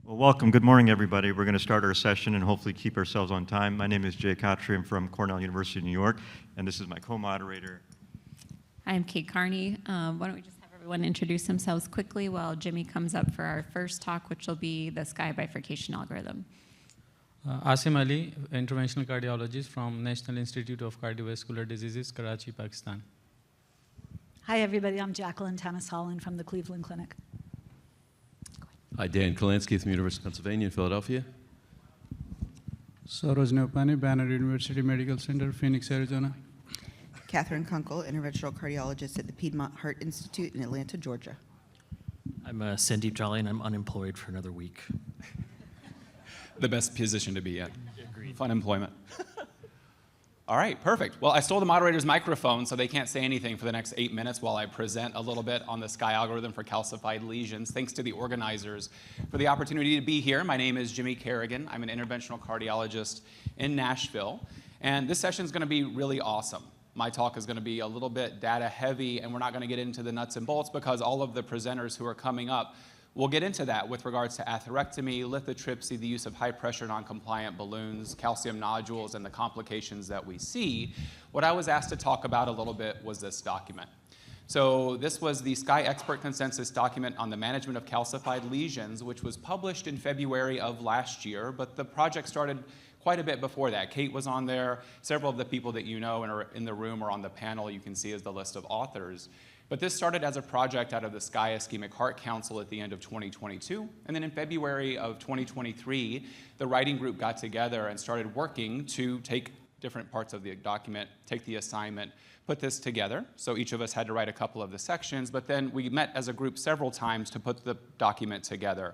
Well, welcome. Good morning, everybody. We're going to start our session and hopefully keep ourselves on time. My name is Jaikirshan. I'm from Cornell University, New York, and this is my co-moderator. Hi, I'm Kearney. Why don't we just have everyone introduce themselves quickly while Jimmy comes up for our first talk, which will be the SCAI bifurcation algorithm. Asim Ali, interventional cardiologist from National Institute of Cardiovascular Diseases, Karachi, Pakistan. Hi, everybody. I'm Jacqueline Tamis-Holland from the Cleveland Clinic. Hi, Dan Kolanksy from University of Pennsylvania in Philadelphia. Saroj, Neupane, Banner University Medical Center, Phoenix, Arizona. Katherine Kunkel, interventional cardiologist at the Piedmont Heart Institute in Atlanta, Georgia. I'm Sandeep, Jalli, and I'm unemployed for another week. The best position to be in. Agreed. Fun employment. All right, perfect. Well, I stole the moderator's microphone, so they can't say anything for the next 8 minutes while I present a little bit on the SCAI algorithm for calcified lesions. Thanks to the organizers for the opportunity to be here. My name is Jimmy Kerrigan. I'm an interventional cardiologist in Nashville, and this session is going to be really awesome. My talk is going to be a little bit data heavy, and we're not going to get into the nuts and bolts because all of the presenters who are coming up will get into that with regards to atherectomy, lithotripsy, the use of high-pressure non-compliant balloons, calcium nodules, and the complications that we see. What I was asked to talk about a little bit was this document. So this was the SCAI Expert Consensus document on the management of calcified lesions, which was published in February of last year, but the project started quite a bit before that. Kate was on there. Several of the people that you know and are in the room or on the panel you can see as the list of authors. But this started as a project out of the SCAI Ischemic Heart Council at the end of 2022. And then in February of 2023, the writing group got together and started working to take different parts of the document, take the assignment, put this together. So each of us had to write a couple of the sections, but then we met as a group several times to put the document together.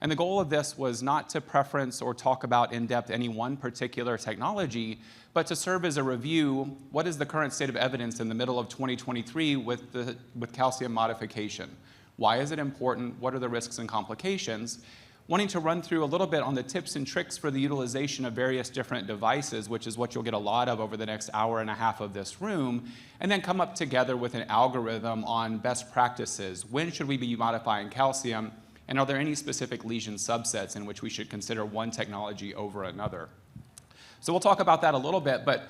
And the goal of this was not to preference or talk about in depth any one particular technology, but to serve as a review. What is the current state of evidence in the middle of 2023 with calcium modification? Why is it important? What are the risks and complications? Wanting to run through a little bit on the tips and tricks for the utilization of various different devices, which is what you'll get a lot of over the next hour and a half of this room, and then come up together with an algorithm on best practices. When should we be modifying calcium? And are there any specific lesion subsets in which we should consider one technology over another? So we'll talk about that a little bit, but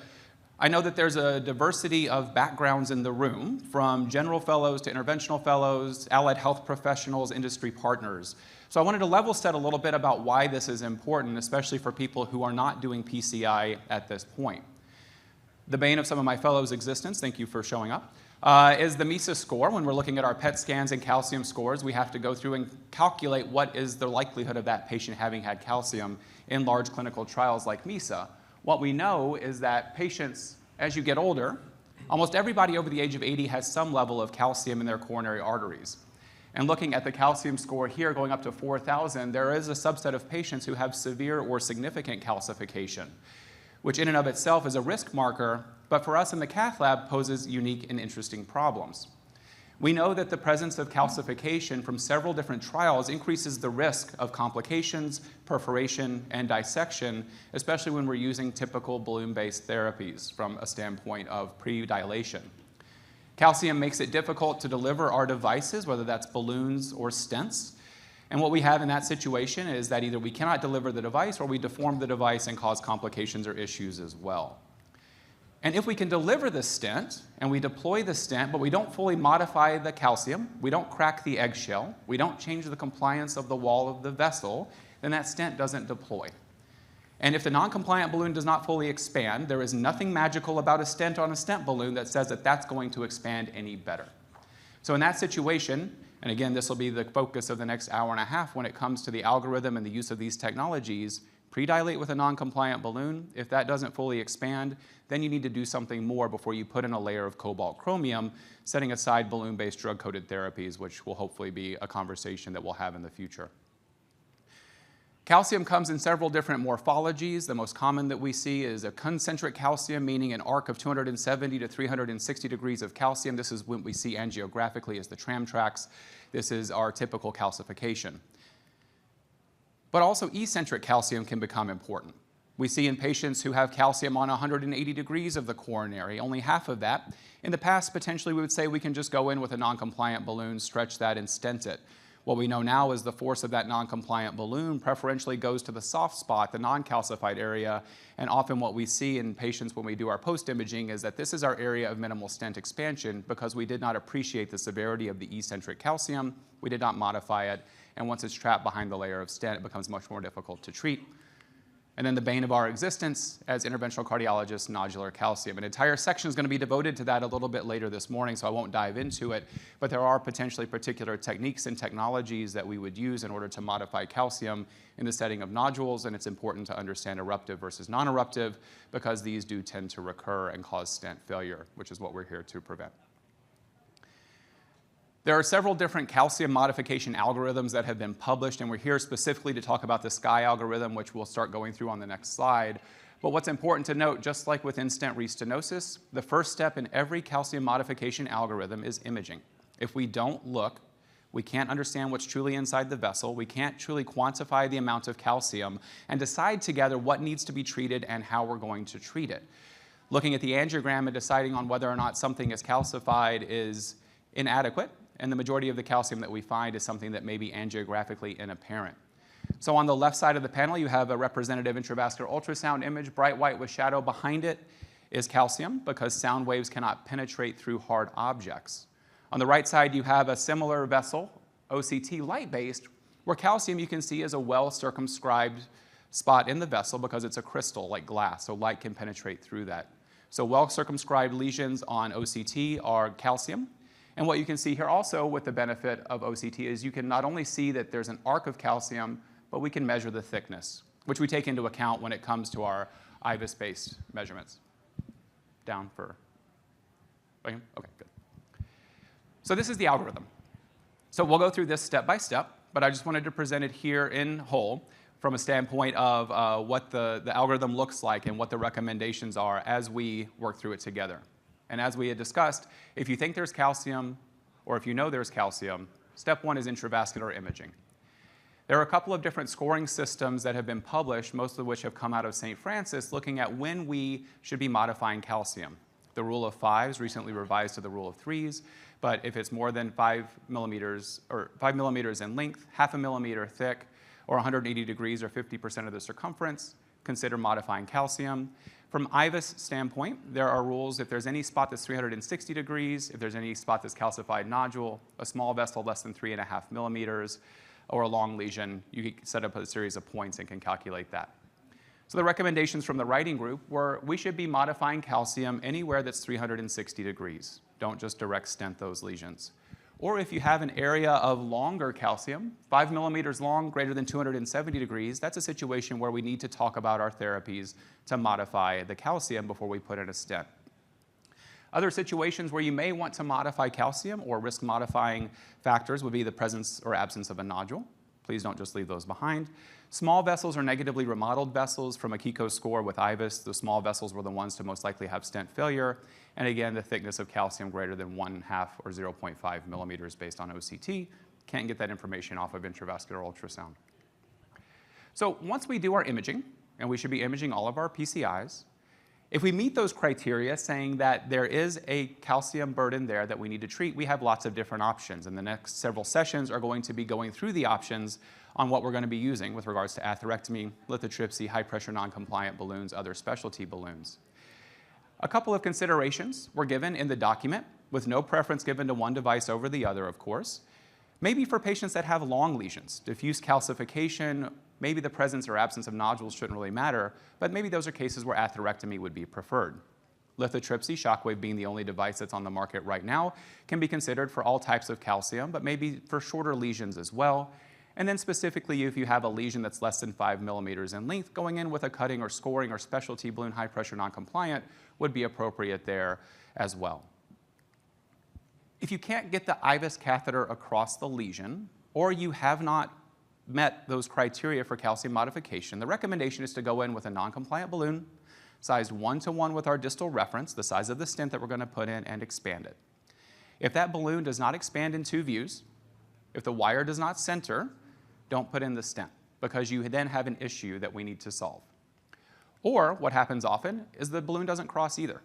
I know that there's a diversity of backgrounds in the room, from general fellows to interventional fellows, allied health professionals, industry partners. So I wanted to level set a little bit about why this is important, especially for people who are not doing PCI at this point. The bane of some of my fellows' existence, thank you for showing up, is the MESA score. When we're looking at our PET scans and calcium scores, we have to go through and calculate what is the likelihood of that patient having had calcium in large clinical trials like MESA. What we know is that patients, as you get older, almost everybody over the age of 80 has some level of calcium in their coronary arteries. And looking at the calcium score here going up to 4,000, there is a subset of patients who have severe or significant calcification, which in and of itself is a risk marker, but for us in the cath lab poses unique and interesting problems. We know that the presence of calcification from several different trials increases the risk of complications, perforation, and dissection, especially when we're using typical balloon-based therapies from a standpoint of pre-dilation. Calcium makes it difficult to deliver our devices, whether that's balloons or stents. And what we have in that situation is that either we cannot deliver the device or we deform the device and cause complications or issues as well. And if we can deliver the stent and we deploy the stent, but we don't fully modify the calcium, we don't crack the eggshell, we don't change the compliance of the wall of the vessel, then that stent doesn't deploy. And if the non-compliant balloon does not fully expand, there is nothing magical about a stent on a stent balloon that says that that's going to expand any better. So in that situation, and again, this will be the focus of the next hour and a half when it comes to the algorithm and the use of these technologies, pre-dilate with a non-compliant balloon. If that doesn't fully expand, then you need to do something more before you put in a layer of cobalt chromium, setting aside balloon-based drug-coated therapies, which will hopefully be a conversation that we'll have in the future. Calcium comes in several different morphologies. The most common that we see is a concentric calcium, meaning an arc of 270 to 360 degrees of calcium. This is what we see angiographically as the tram tracks. This is our typical calcification. But also eccentric calcium can become important. We see in patients who have calcium on 180 degrees of the coronary, only half of that. In the past, potentially we would say we can just go in with a non-compliant balloon, stretch that, and stent it. What we know now is the force of that non-compliant balloon preferentially goes to the soft spot, the non-calcified area, and often what we see in patients when we do our post-imaging is that this is our area of minimal stent expansion because we did not appreciate the severity of the eccentric calcium, we did not modify it, and once it's trapped behind the layer of stent, it becomes much more difficult to treat. And then the bane of our existence as interventional cardiologists, nodular calcium. An entire section is going to be devoted to that a little bit later this morning, so I won't dive into it. But there are potentially particular techniques and technologies that we would use in order to modify calcium in the setting of nodules, and it's important to understand eruptive versus non-eruptive because these do tend to recur and cause stent failure, which is what we're here to prevent. There are several different calcium modification algorithms that have been published, and we're here specifically to talk about the SCAI algorithm, which we'll start going through on the next slide. But what's important to note, just like with in-stent restenosis, the first step in every calcium modification algorithm is imaging. If we don't look, we can't understand what's truly inside the vessel, we can't truly quantify the amount of calcium, and decide together what needs to be treated and how we're going to treat it. Looking at the angiogram and deciding on whether or not something is calcified is inadequate, and the majority of the calcium that we find is something that may be angiographically inapparent. So on the left side of the panel, you have a representative intravascular ultrasound image, bright white with shadow behind it is calcium because sound waves cannot penetrate through hard objects. On the right side, you have a similar vessel, OCT light-based, where calcium you can see is a well-circumscribed spot in the vessel because it's a crystal like glass, so light can penetrate through that. So well-circumscribed lesions on OCT are calcium. And what you can see here also with the benefit of OCT is you can not only see that there's an arc of calcium, but we can measure the thickness, which we take into account when it comes to our IVUS-based measurements. Down for, okay, good. So this is the algorithm. So we'll go through this step by step, but I just wanted to present it here in whole from a standpoint of what the algorithm looks like and what the recommendations are as we work through it together. And as we had discussed, if you think there's calcium, or if you know there's calcium, step one is intravascular imaging. There are a couple of different scoring systems that have been published, most of which have come out of St. Francis, looking at when we should be modifying calcium. The rule of fives, recently revised to the rule of threes, but if it's more than 5 millimeters, or 5 millimeters in length, half a millimeter thick, or 180 degrees or 50% of the circumference, consider modifying calcium. From IVUS standpoint, there are rules if there's any spot that's 360 degrees, if there's any spot that's calcified nodule, a small vessel less than 3.5 millimeters, or a long lesion, you can set up a series of points and can calculate that. So the recommendations from the writing group were we should be modifying calcium anywhere that's 360 degrees. Don't just direct stent those lesions. Or if you have an area of longer calcium, 5 millimeters long, greater than 270 degrees, that's a situation where we need to talk about our therapies to modify the calcium before we put in a stent. Other situations where you may want to modify calcium or risk modifying factors would be the presence or absence of a nodule. Please don't just leave those behind. Small vessels or negatively remodeled vessels from a Kiko score with IVUS, the small vessels were the ones to most likely have stent failure. And again, the thickness of calcium greater than 1/2 or 0.5 millimeters based on OCT. Can't get that information off of intravascular ultrasound. So once we do our imaging, and we should be imaging all of our PCIs, if we meet those criteria saying that there is a calcium burden there that we need to treat, we have lots of different options. And the next several sessions are going to be going through the options on what we're going to be using with regards to atherectomy, lithotripsy, high-pressure non-compliant balloons, other specialty balloons. A couple of considerations were given in the document, with no preference given to one device over the other, of course. Maybe for patients that have long lesions, diffuse calcification, maybe the presence or absence of nodules shouldn't really matter, but maybe those are cases where atherectomy would be preferred. Lithotripsy, Shockwave being the only device that's on the market right now, can be considered for all types of calcium, but maybe for shorter lesions as well. And then specifically, if you have a lesion that's less than 5 millimeters in length, going in with a cutting or scoring or specialty balloon high pressure non-compliant would be appropriate there as well. If you can't get the IVUS catheter across the lesion, or you have not met those criteria for calcium modification, the recommendation is to go in with a non-compliant balloon, sized 1-to-1 with our distal reference, the size of the stent that we're going to put in, and expand it. If that balloon does not expand in 2 views, if the wire does not center, don't put in the stent, because you then have an issue that we need to solve. Or what happens often is the balloon doesn't cross either.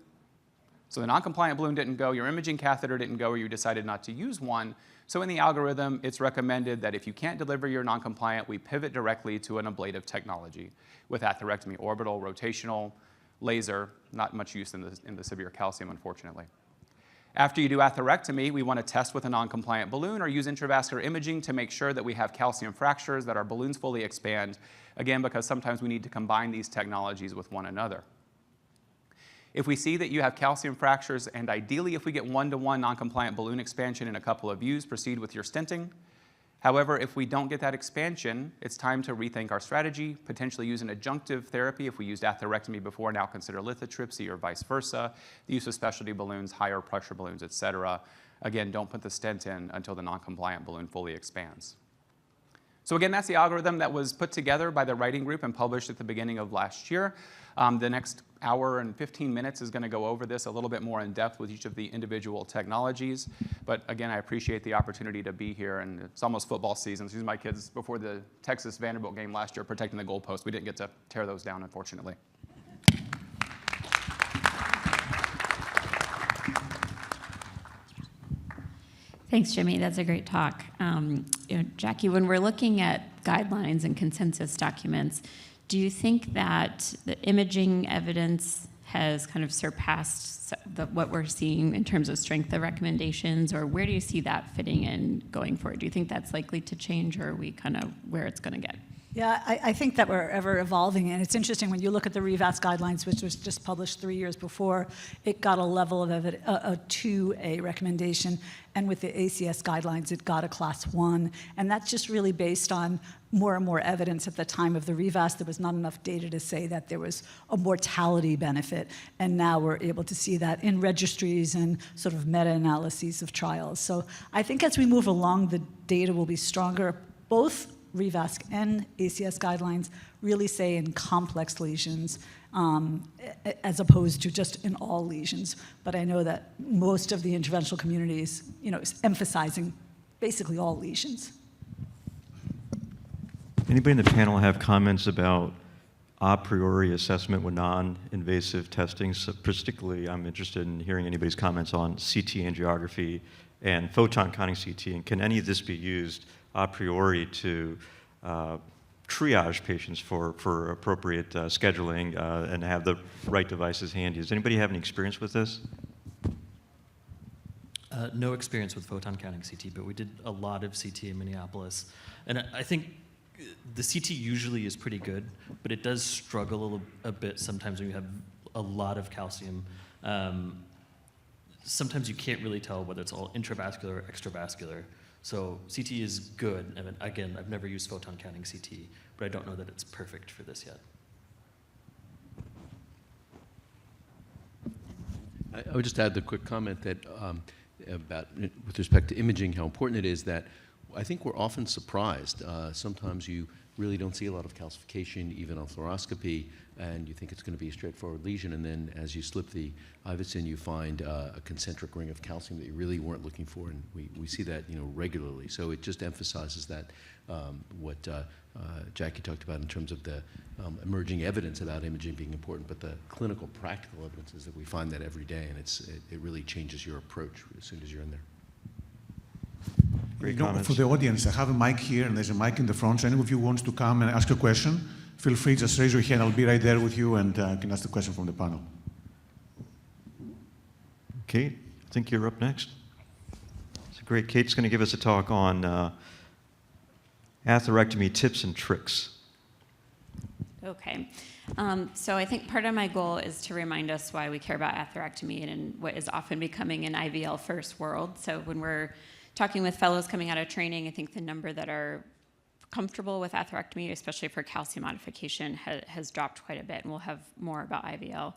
So the non-compliant balloon didn't go, your imaging catheter didn't go, or you decided not to use one. So in the algorithm, it's recommended that if you can't deliver your non-compliant, we pivot directly to an ablative technology with atherectomy, orbital, rotational, laser, not much use in the severe calcium, unfortunately. After you do atherectomy, we want to test with a non-compliant balloon or use intravascular imaging to make sure that we have calcium fractures, that our balloons fully expand, again, because sometimes we need to combine these technologies with one another. If we see that you have calcium fractures, and ideally if we get one-to-one non-compliant balloon expansion in a couple of views, proceed with your stenting. However, if we don't get that expansion, it's time to rethink our strategy, potentially use an adjunctive therapy. If we used atherectomy before, now consider lithotripsy or vice versa, the use of specialty balloons, higher pressure balloons, et cetera. Again, don't put the stent in until the non-compliant balloon fully expands. So again, that's the algorithm that was put together by the writing group and published at the beginning of last year. The next hour and 15 minutes is going to go over this a little bit more in depth with each of the individual technologies. But again, I appreciate the opportunity to be here, and it's almost football season. So these are my kids before the Texas-Vanderbilt game last year protecting the goalpost. We didn't get to tear those down, unfortunately. Thanks, Jimmy. That's a great talk. Jackie, when we're looking at guidelines and consensus documents, do you think that the imaging evidence has kind of surpassed what we're seeing in terms of strength of recommendations, or where do you see that fitting in going forward? Do you think that's likely to change, or are we kind of where it's going to get? Yeah, I think that we're ever evolving, and it's interesting when you look at the REVAS guidelines, which was just published 3 years before, it got a level of a 2A recommendation, and with the ACS guidelines, it got a class 1, and that's just really based on more and more evidence. At the time of the REVAS, there was not enough data to say that there was a mortality benefit, and now we're able to see that in registries and sort of meta-analyses of trials. So I think as we move along, the data will be stronger. Both REVASC and ACS guidelines really say in complex lesions as opposed to just in all lesions. But I know that most of the interventional community is emphasizing basically all lesions. Anybody in the panel have comments about a priori assessment with non-invasive testing? So particularly, I'm interested in hearing anybody's comments on CT angiography and photon counting CT, and can any of this be used a priori to triage patients for appropriate scheduling and have the right devices handy? Does anybody have any experience with this? No experience with photon counting CT, but we did a lot of CT in Minneapolis. And I think the CT usually is pretty good, but it does struggle a bit sometimes when you have a lot of calcium. Sometimes you can't really tell whether it's all intravascular or extravascular. So CT is good. I mean, again, I've never used photon counting CT, but I don't know that it's perfect for this yet. I would just add the quick comment that about, with respect to imaging, how important it is that I think we're often surprised. Sometimes you really don't see a lot of calcification, even on fluoroscopy, and you think it's going to be a straightforward lesion, and then as you slip the IVUS in, you find a concentric ring of calcium that you really weren't looking for, and we see that regularly. So it just emphasizes that what Jackie talked about in terms of the emerging evidence about imaging being important, but the clinical practical evidence is that we find that every day, and it really changes your approach as soon as you're in there. Great comments. For the audience, I have a mic here, and there's a mic in the front. So any of you wants to come and ask a question, feel free, just raise your hand. I'll be right there with you, and can ask the question from the panel. Kate, I think you're up next. So great. Kate's going to give us a talk on atherectomy tips and tricks. Okay. So I think part of my goal is to remind us why we care about atherectomy and what is often becoming an IVL first world. So when we're talking with fellows coming out of training, I think the number that are comfortable with atherectomy, especially for calcium modification, has dropped quite a bit, and we'll have more about IVL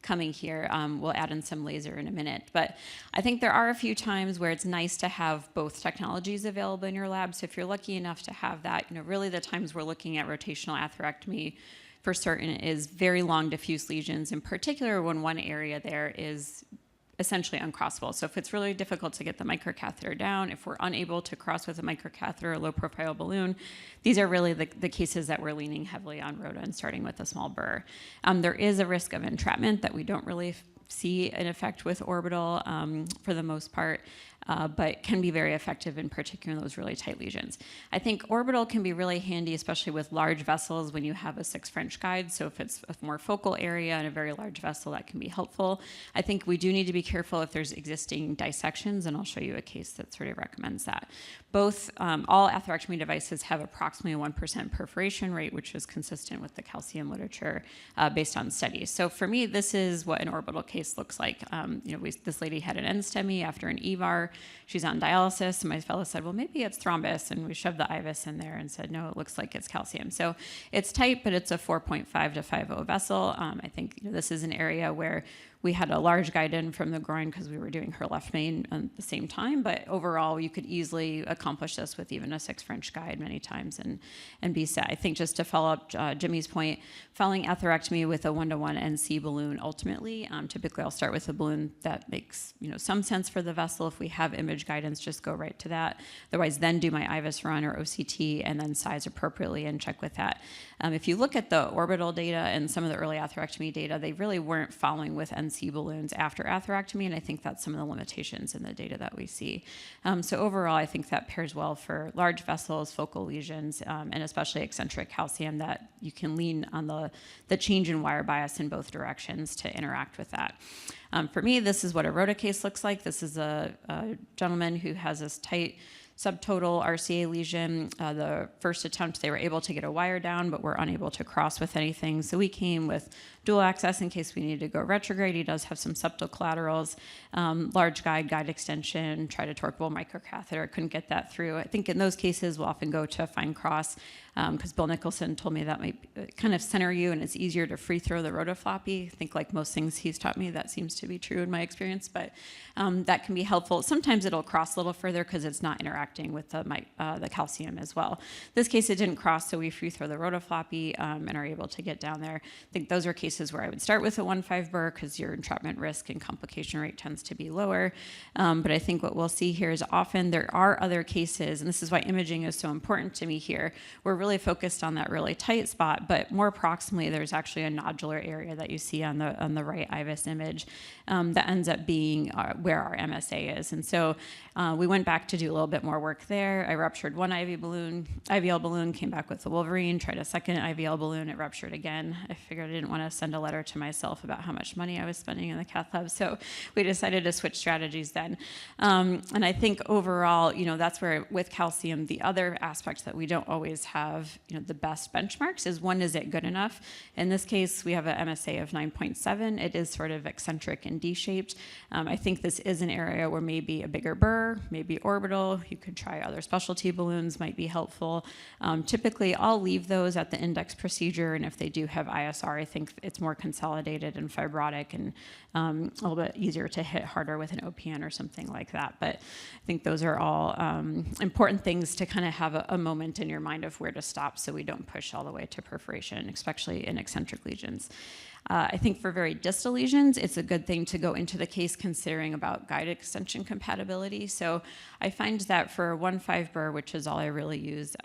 coming here. We'll add in some laser in a minute. But I think there are a few times where it's nice to have both technologies available in your lab. So if you're lucky enough to have that, really the times we're looking at rotational atherectomy for certain is very long diffuse lesions, in particular when one area there is essentially uncrossable. So if it's really difficult to get the microcatheter down, if we're unable to cross with a microcatheter or low profile balloon, these are really the cases that we're leaning heavily on rota and starting with a small burr. There is a risk of entrapment that we don't really see an effect with orbital for the most part, but can be very effective in particular in those really tight lesions. I think orbital can be really handy, especially with large vessels when you have a 6 French guide. So if it's a more focal area and a very large vessel, that can be helpful. I think we do need to be careful if there's existing dissections, and I'll show you a case that sort of recommends that. Both, all atherectomy devices have approximately a 1% perforation rate, which is consistent with the calcium literature based on studies. So for me, this is what an orbital case looks like. This lady had an end STEMI after an EVAR. She's on dialysis, and my fellow said, well, maybe it's thrombus, and we shoved the IVUS in there and said, no, it looks like it's calcium. So it's tight, but it's a 4.5 to 5.0 vessel. I think this is an area where we had a large guide in from the groin because we were doing her left main at the same time, but overall you could easily accomplish this with even a 6 French guide many times and be set. I think just to follow up Jimmy's point, following atherectomy with a 1-to-1 NC balloon ultimately, typically I'll start with a balloon that makes some sense for the vessel. If we have image guidance, just go right to that. Otherwise, then do my IVUS run or OCT and then size appropriately and check with that. If you look at the orbital data and some of the early atherectomy data, they really weren't following with NC balloons after atherectomy, and I think that's some of the limitations in the data that we see. So overall, I think that pairs well for large vessels, focal lesions, and especially eccentric calcium, that you can lean on the change in wire bias in both directions to interact with that. For me, this is what a rota case looks like. This is a gentleman who has this tight subtotal RCA lesion. The first attempt, they were able to get a wire down, but were unable to cross with anything. So we came with dual access in case we needed to go retrograde. He does have some septal collaterals, large guide extension, tried a torqueable microcatheter, couldn't get that through. I think in those cases, we'll often go to a fine cross, because Bill Nicholson told me that might kind of center you, and it's easier to free throw the rotofloppy. I think like most things he's taught me, that seems to be true in my experience, but that can be helpful. Sometimes it'll cross a little further because it's not interacting with the calcium as well. This case, it didn't cross, so we free throw the rotofloppy and are able to get down there. I think those are cases where I would start with a 1.5 burr because your entrapment risk and complication rate tends to be lower. But I think what we'll see here is often there are other cases, and this is why imaging is so important to me here. We're really focused on that really tight spot, but more proximally, there's actually a nodular area that you see on the right IVUS image that ends up being where our MSA is. And so we went back to do a little bit more work there. I ruptured one IVL balloon, came back with the Wolverine, tried a second IVL balloon, it ruptured again. I figured I didn't want to send a letter to myself about how much money I was spending in the cath lab, so we decided to switch strategies then. And I think overall, that's where with calcium, the other aspect that we don't always have, the best benchmarks is, one, is it good enough? In this case, we have an MSA of 9.7. It is sort of eccentric and D-shaped. I think this is an area where maybe a bigger burr, maybe orbital. You could try other specialty balloons, might be helpful. Typically, I'll leave those at the index procedure, and if they do have ISR, I think it's more consolidated and fibrotic and a little bit easier to hit harder with an OPN or something like that. But I think those are all important things to kind of have a moment in your mind of where to stop so we don't push all the way to perforation, especially in eccentric lesions. I think for very distal lesions, it's a good thing to go into the case considering about guide extension compatibility. So I find that for a 1.5 burr, which is all I really use,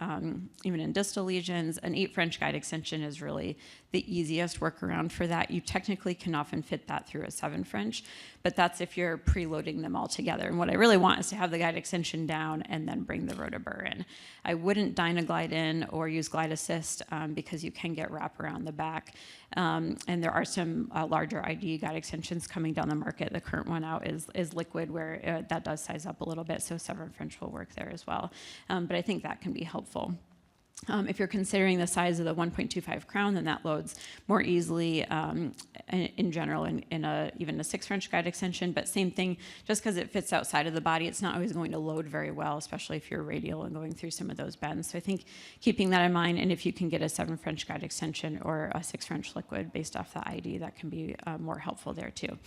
even in distal lesions, an 8 French guide extension is really the easiest workaround for that. You technically can often fit that through a 7 French, but that's if you're preloading them all together. And what I really want is to have the guide extension down and then bring the rotaburr in. I wouldn't dynaglide in or use glide assist because you can get wrap around the back. And there are some larger ID guide extensions coming down the market. The current one out is liquid, where that does size up a little bit, so 7 French will work there as well. But I think that can be helpful. If you're considering the size of the 1.25 crown, then that loads more easily in general in even a 6 French guide extension. But same thing, just because it fits outside of the body, it's not always going to load very well, especially if you're radial and going through some of those bends. So I think keeping that in mind, and if you can get a 7 French guide extension or a 6 French liquid based off the ID, that can be more helpful there too.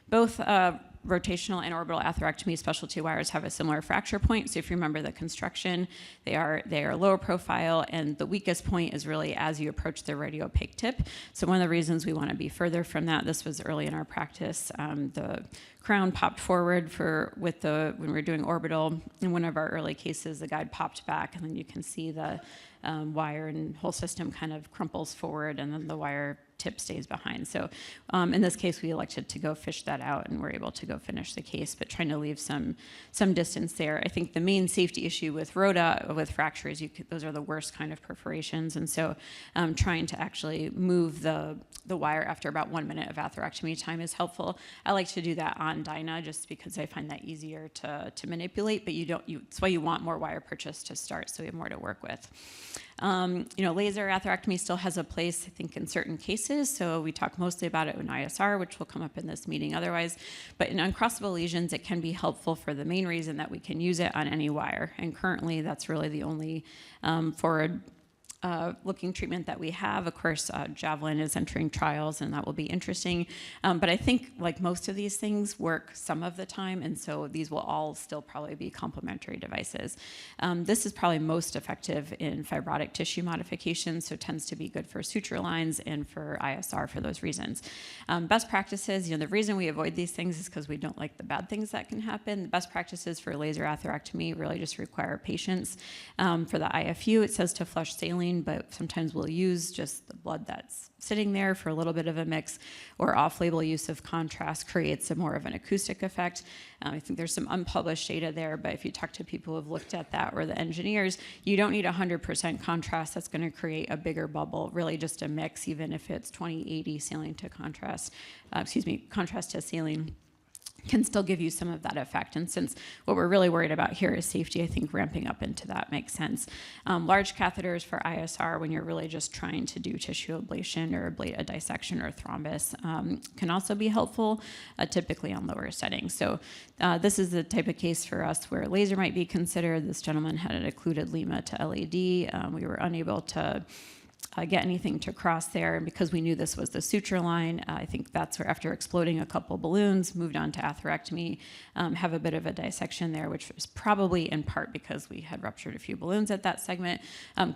Both rotational and orbital atherectomy specialty wires have a similar fracture point. So if you remember the construction, they are lower profile, and the weakest point is really as you approach the radiopaque tip. So one of the reasons we want to be further from that, this was early in our practice, the crown popped forward when we were doing orbital. In one of our early cases, the guide popped back, and then you can see the wire and whole system kind of crumples forward, and then the wire tip stays behind. So in this case, we elected to go fish that out, and we're able to go finish the case, but trying to leave some distance there. I think the main safety issue with rota, with fractures, those are the worst kind of perforations, and so trying to actually move the wire after about 1 minute of atherectomy time is helpful. I like to do that on Dyna just because I find that easier to manipulate, but it's why you want more wire purchase to start, so we have more to work with. Laser atherectomy still has a place, I think, in certain cases. So we talk mostly about it in ISR, which will come up in this meeting otherwise. But in uncrossable lesions, it can be helpful for the main reason that we can use it on any wire. And currently, that's really the only forward looking treatment that we have. Of course, Javelin is entering trials, and that will be interesting. But I think, like most of these things, work some of the time, and so these will all still probably be complementary devices. This is probably most effective in fibrotic tissue modification, so tends to be good for suture lines and for ISR for those reasons. Best practices, the reason we avoid these things is because we don't like the bad things that can happen. The best practices for laser atherectomy really just require patience. For the IFU, it says to flush saline, but sometimes we'll use just the blood that's sitting there for a little bit of a mix, or off-label use of contrast creates more of an acoustic effect. I think there's some unpublished data there, but if you talk to people who have looked at that, or the engineers, you don't need 100% contrast. That's going to create a bigger bubble, really just a mix, even if it's 20/80 saline to contrast, contrast to saline, can still give you some of that effect. And since what we're really worried about here is safety, I think ramping up into that makes sense. Large catheters for ISR, when you're really just trying to do tissue ablation or ablate a dissection or thrombus, can also be helpful, typically on lower settings. So this is the type of case for us where laser might be considered. This gentleman had an occluded lima to LAD. We were unable to get anything to cross there. And because we knew this was the suture line, I think that's where, after exploding a couple balloons, moved on to atherectomy, have a bit of a dissection there, which was probably in part because we had ruptured a few balloons at that segment.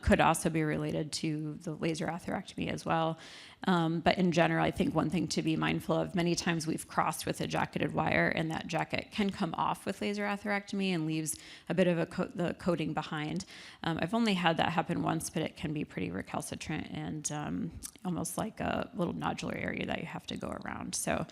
Could also be related to the laser atherectomy as well. But in general, I think one thing to be mindful of, many times we've crossed with a jacketed wire, and that jacket can come off with laser atherectomy and leaves a bit of the coating behind. I've only had that happen once, but it can be pretty recalcitrant and almost like a little nodular area that you have to go around. So.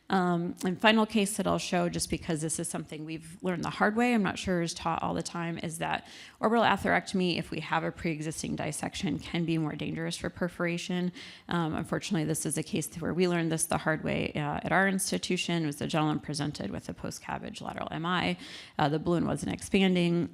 And final case that I'll show, just because this is something we've learned the hard way, I'm not sure is taught all the time, is that orbital atherectomy, if we have a pre-existing dissection, can be more dangerous for perforation. Unfortunately, this is a case where we learned this the hard way at our institution. It was the gentleman presented with a post-CABG lateral MI. The balloon wasn't expanding.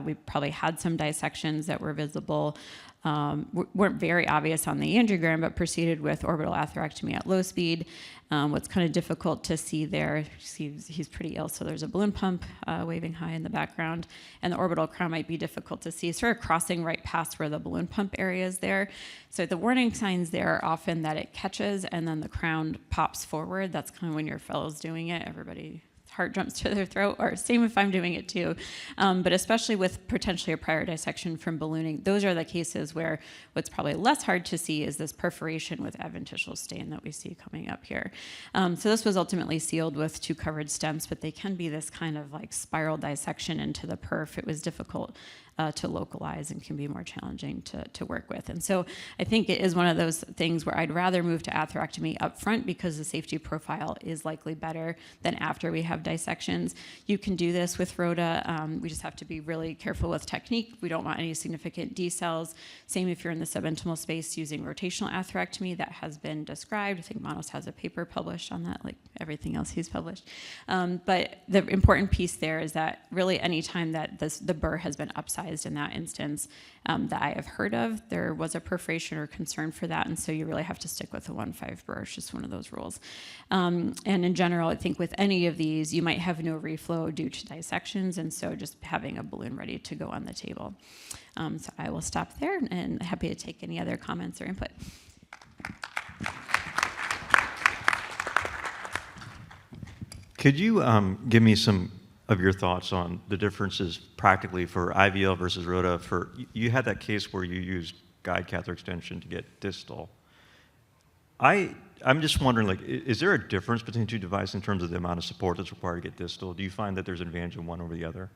We probably had some dissections that were visible. Weren't very obvious on the angiogram, but proceeded with orbital atherectomy at low speed. What's kind of difficult to see there, he's pretty ill, so there's a balloon pump waving high in the background, and the orbital crown might be difficult to see, sort of crossing right past where the balloon pump area is there. So the warning signs there are often that it catches and then the crown pops forward. That's kind of when your fellow's doing it, everybody heart jumps to their throat, or same if I'm doing it too. But especially with potentially a prior dissection from ballooning, those are the cases where what's probably less hard to see is this perforation with adventitial stain that we see coming up here. So this was ultimately sealed with 2 covered stents, but they can be this kind of like spiral dissection into the perf. It was difficult to localize and can be more challenging to work with. And so I think it is one of those things where I'd rather move to atherectomy up front because the safety profile is likely better than after we have dissections. You can do this with rota. We just have to be really careful with technique. We don't want any significant decels. Same if you're in the subintimal space using rotational atherectomy. That has been described. I think Manos has a paper published on that, like everything else he's published. But the important piece there is that really any time that the burr has been upsized in that instance that I have heard of, there was a perforation or concern for that, and so you really have to stick with a 1.5 burr. It's just one of those rules. And in general, I think with any of these, you might have no reflow due to dissections, and so just having a balloon ready to go on the table. So I will stop there, and happy to take any other comments or input. Could you give me some of your thoughts on the differences practically for IVL versus rota? You had that case where you used guide catheter extension to get distal. I'm just wondering, like, is there a difference between 2 devices in terms of the amount of support that's required to get distal? Do you find that there's an advantage in one over the other?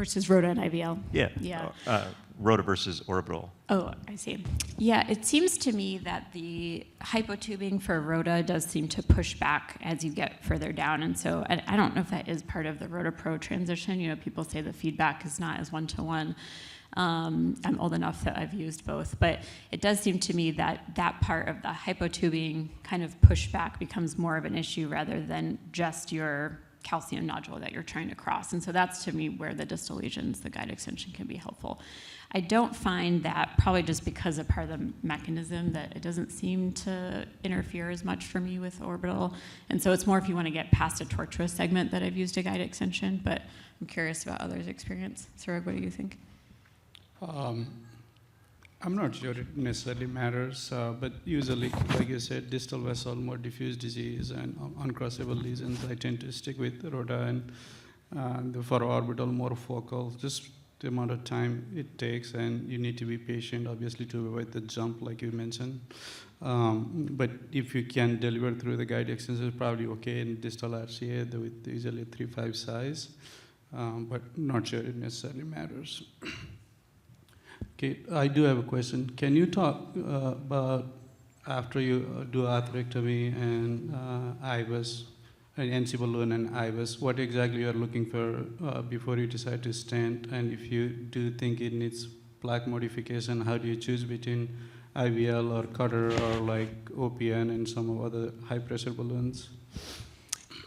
Versus rota and IVL? Yeah. Yeah. Rota versus orbital. Oh, I see. Yeah, it seems to me that the hypotubing for rota does seem to push back as you get further down. And so I don't know if that is part of the rota pro transition. You know, people say the feedback is not as one-to-one. I'm old enough that I've used both, but it does seem to me that that part of the hypotubing kind of pushback becomes more of an issue rather than just your calcium nodule that you're trying to cross. And so that's, to me, where the distal lesions, the guide extension, can be helpful. I don't find that, probably just because of part of the mechanism, that it doesn't seem to interfere as much for me with orbital. And so it's more if you want to get past a tortuous segment that I've used a guide extension, but I'm curious about others' experience. Saroj, what do you think? I'm not sure it necessarily matters, but usually, like you said, distal vessel, more diffuse disease, and uncrossable lesions, I tend to stick with rota, and for orbital, more focal, just the amount of time it takes, and you need to be patient, obviously, to avoid the jump, like you mentioned. But if you can deliver through the guide extension, it's probably okay in distal RCA with usually 3/5 size, but not sure it necessarily matters. Okay, I do have a question. Can you talk about after you do atherectomy and IVUS, NC balloon and IVUS, what exactly you're looking for before you decide to stent? And if you do think it needs plaque modification, how do you choose between IVL or Cutter or like OPN and some of other high pressure balloons?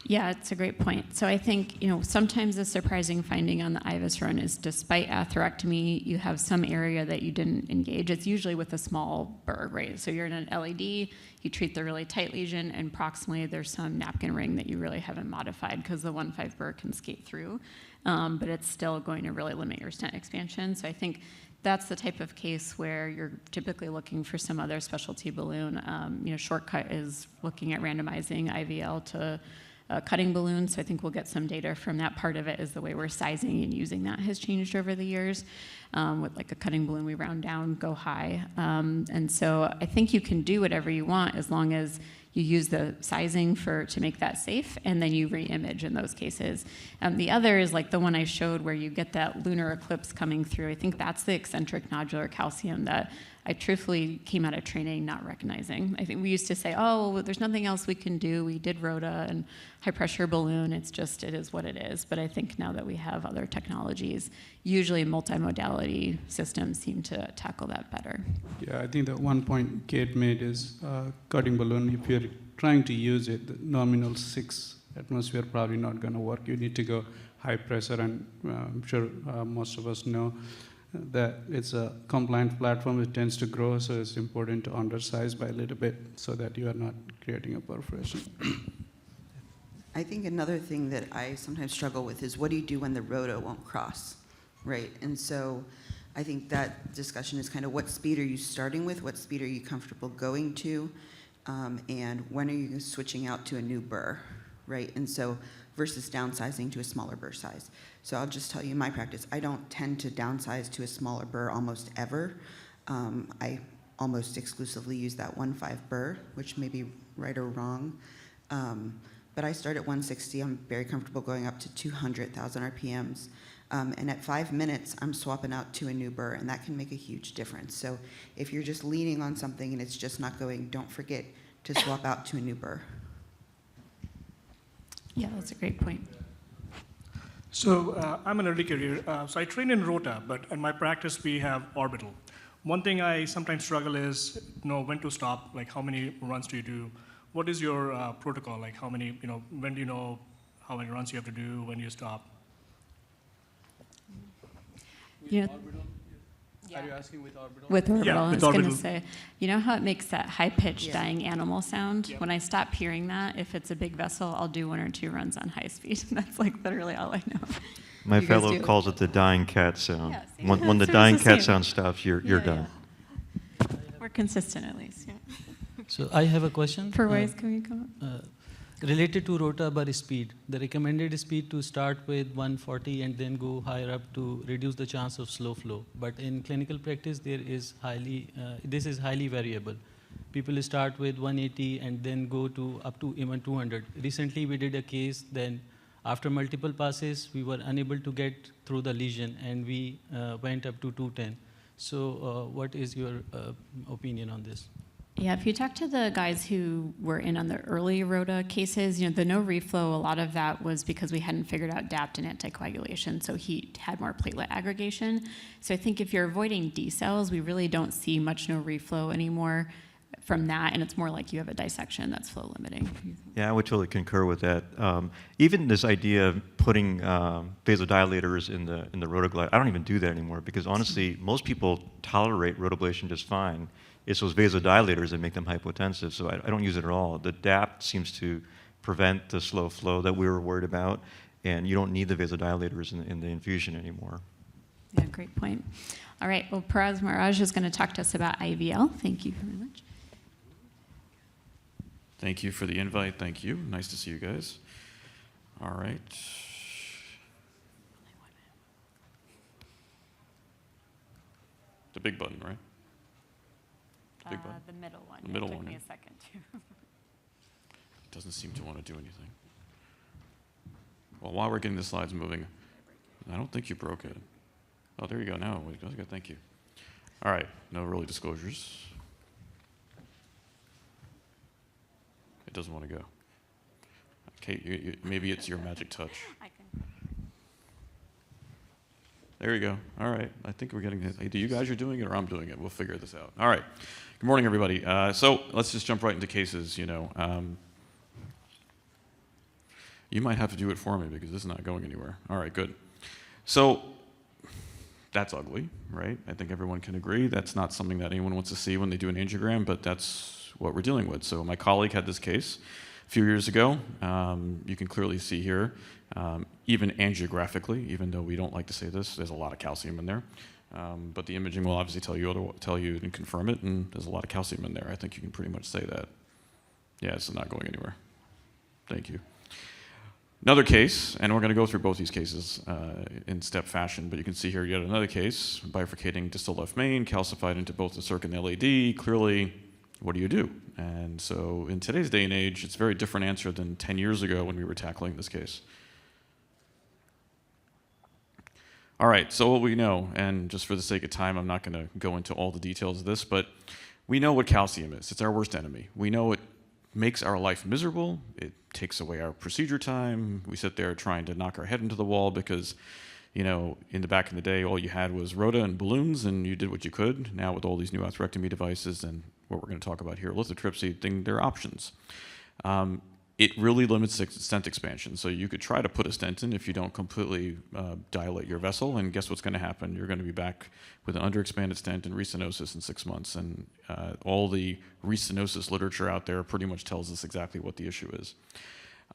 Yeah, it's a great point. So I think, you know, sometimes the surprising finding on the IVUS run is despite atherectomy, you have some area that you didn't engage. It's usually with a small burr, right? So you're in an LED, you treat the really tight lesion, and proximally there's some napkin ring that you really haven't modified because the 1.5 burr can skate through, but it's still going to really limit your stent expansion. So I think that's the type of case where you're typically looking for some other specialty balloon. You know, Shortcut is looking at randomizing IVL to cutting balloons, so I think we'll get some data from that. Part of it is the way we're sizing and using that has changed over the years. With like a cutting balloon, we round down, go high. And so I think you can do whatever you want as long as you use the sizing to make that safe, and then you re-image in those cases. The other is like the one I showed where you get that lunar eclipse coming through. I think that's the eccentric nodular calcium that I truthfully came out of training not recognizing. I think we used to say, oh, well, there's nothing else we can do. We did rota and high pressure balloon. It is what it is. But I think now that we have other technologies, usually multimodality systems seem to tackle that better. Yeah, I think the one point Kate made is cutting balloon, if you're trying to use it, the nominal 6 atmosphere probably not going to work. You need to go high pressure, and I'm sure most of us know that it's a compliant platform. It tends to grow, so it's important to undersize by a little bit so that you are not creating a perforation. I think another thing that I sometimes struggle with is what do you do when the rota won't cross, right? And so I think that discussion is kind of what speed are you starting with, what speed are you comfortable going to, and when are you switching out to a new burr, right? And so versus downsizing to a smaller burr size. So I'll just tell you my practice. I don't tend to downsize to a smaller burr almost ever. I almost exclusively use that 1.5 burr, which may be right or wrong. But I start at 160. I'm very comfortable going up to 200,000 RPMs. And at 5 minutes, I'm swapping out to a new burr, and that can make a huge difference. So if you're just leaning on something and it's just not going, don't forget to swap out to a new burr. Yeah, that's a great point. So I'm an early career. So I train in rota, but in my practice we have orbital. One thing I sometimes struggle is know when to stop. Like how many runs do you do? What is your protocol? Like how many? You know, when do you know how many runs you have to do? When do you stop? You know, Are you asking with orbital? with orbital, Yeah, I with was going to orbital. say, you know how it makes that high-pitched Yeah. dying animal sound? Yeah. When I stop hearing that, if it's a big vessel, I'll do 1 or 2 runs on high speed. That's like literally all I know. My You guys fellow do? calls it the dying cat sound. Yeah, see? When the So it's dying the cat same. sound stops, you're Yeah, done. yeah. We're consistent at least, yeah. So I have a question. Perwaiz, can we come up? Related to rota bar speed, the recommended speed to start with 140 and then go higher up to reduce the chance of slow flow. But in clinical practice, this is highly variable. People start with 180 and then go to up to even 200. Recently, we did a case, then After multiple passes, we were unable to get through the lesion, and we went up to 210. So what is your opinion on this? Yeah, if you talk to the guys who were in on the early ROTA cases, the no reflow, a lot of that was because we hadn't figured out DAPT and anticoagulation, so he had more platelet aggregation. So I think if you're avoiding decels, we really don't see much no reflow anymore from that, and it's more like you have a dissection that's flow limiting. Yeah, I would totally concur with that. Even this idea of putting vasodilators in the rotoglide, I don't even do that anymore because honestly, most people tolerate rotablation just fine. It's those vasodilators that make them hypotensive, so I don't use it at all. The DAPT seems to prevent the slow flow that we were worried about, and you don't need the vasodilators in the infusion anymore. Yeah, great point. All right, well, Meraj is going to talk to us about IVL. Thank you very much. Thank you for the invite. Thank you. Nice to see you guys. All right. The big button, right? The big button? The middle one. The middle It took one, me yeah. a second, too. It doesn't seem to want to do anything. Well, while we're getting the slides moving, I don't think you broke it. Oh, there you go. Now, thank you. All right, no early disclosures. It doesn't want to go. Okay, maybe it's your magic touch. I can. There you go. All right. I think we're getting it. Either you guys are doing it or I'm doing it. We'll figure this out. All right. Good morning, everybody. So let's just jump right into cases. You might have to do it for me because this is not going anywhere. All right, good. So that's ugly, right? I think everyone can agree. That's not something that anyone wants to see when they do an angiogram, but that's what we're dealing with. So my colleague had this case a few years ago. You can clearly see here, even angiographically, even though we don't like to say this, there's a lot of calcium in there. But the imaging will obviously tell you and confirm it, and there's a lot of calcium in there. I think you can pretty much say that. Yeah, it's not going anywhere. Thank you. Another case, and we're going to go through both these cases in step fashion, but you can see here yet another case, bifurcating distal left main, calcified into both the circ and the LAD. Clearly, what do you do? And so in today's day and age, it's a very different answer than 10 years ago when we were tackling this case. All right, so what we know, and just for the sake of time, I'm not going to go into all the details of this, but we know what calcium is. It's our worst enemy. We know it makes our life miserable. It takes away our procedure time. We sit there trying to knock our head into the wall because, in the back in the day, all you had was rota and balloons, and you did what you could. Now with all these new atherectomy devices and what we're going to talk about here, lithotripsy, there are options. It really limits stent expansion. So you could try to put a stent in if you don't completely dilate your vessel, and guess what's going to happen? You're going to be back with an underexpanded stent and restenosis in 6 months. And all the restenosis literature out there pretty much tells us exactly what the issue is.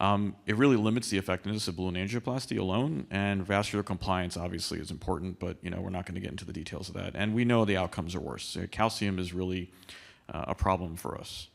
It really limits the effectiveness of balloon angioplasty alone, and vascular compliance obviously is important, but we're not going to get into the details of that. And we know the outcomes are worse. Calcium is really a problem for us.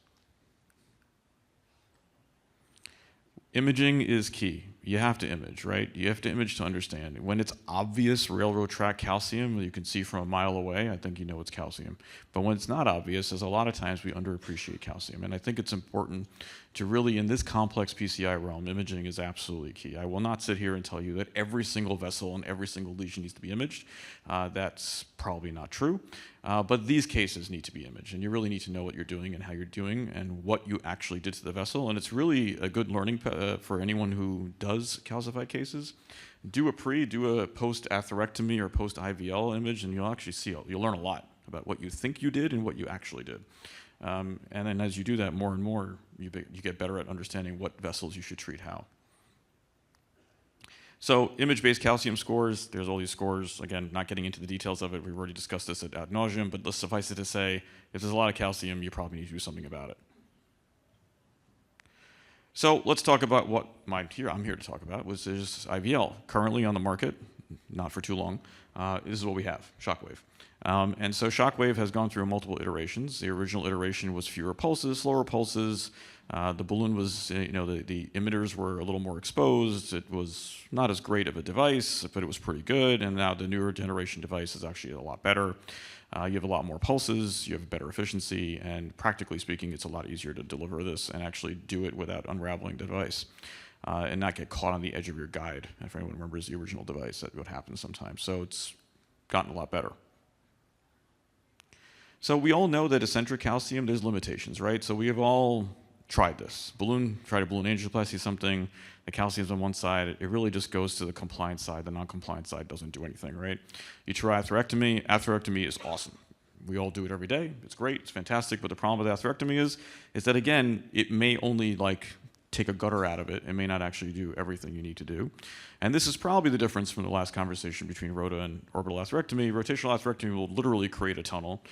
Imaging is key. You have to image, right? You have to image to understand. When it's obvious railroad track calcium, you can see from a mile away, I think you know it's calcium. But when it's not obvious, there's a lot of times we underappreciate calcium. And I think it's important to really, in this complex PCI realm, imaging is absolutely key. I will not sit here and tell you that every single vessel and every single lesion needs to be imaged. That's probably not true. But these cases need to be imaged, and you really need to know what you're doing and how you're doing and what you actually did to the vessel. And it's really a good learning for anyone who does calcified cases. Do a post atherectomy or post IVL image, and you'll actually see, you'll learn a lot about what you think you did and what you actually did. And then as you do that more and more, you get better at understanding what vessels you should treat how. So image-based calcium scores, there's all these scores. Again, not getting into the details of it. We've already discussed this ad nauseum, but let's suffice it to say, if there's a lot of calcium, you probably need to do something about it. So let's talk about what I'm here to talk about, which is IVL. Currently on the market, not for too long, this is what we have, Shockwave. And so Shockwave has gone through multiple iterations. The original iteration was fewer pulses, slower pulses. The balloon was, the emitters were a little more exposed. It was not as great of a device, but it was pretty good. And now the newer generation device is actually a lot better. You have a lot more pulses, you have better efficiency, and practically speaking, it's a lot easier to deliver this and actually do it without unraveling the device. and not get caught on the edge of your guide. If anyone remembers the original device, that would happen sometimes. So it's gotten a lot better. So we all know that eccentric calcium, there's limitations, right? So we have all tried this. Tried a balloon angioplasty, something, the calcium's on one side, it really just goes to the compliant side, the non-compliant side doesn't do anything, right? You try atherectomy is awesome. We all do it every day, it's great, it's fantastic, but the problem with atherectomy is that again, it may only take a gutter out of it. It may not actually do everything you need to do. And this is probably the difference from the last conversation between rota and orbital atherectomy. Rotational atherectomy will literally create a tunnel,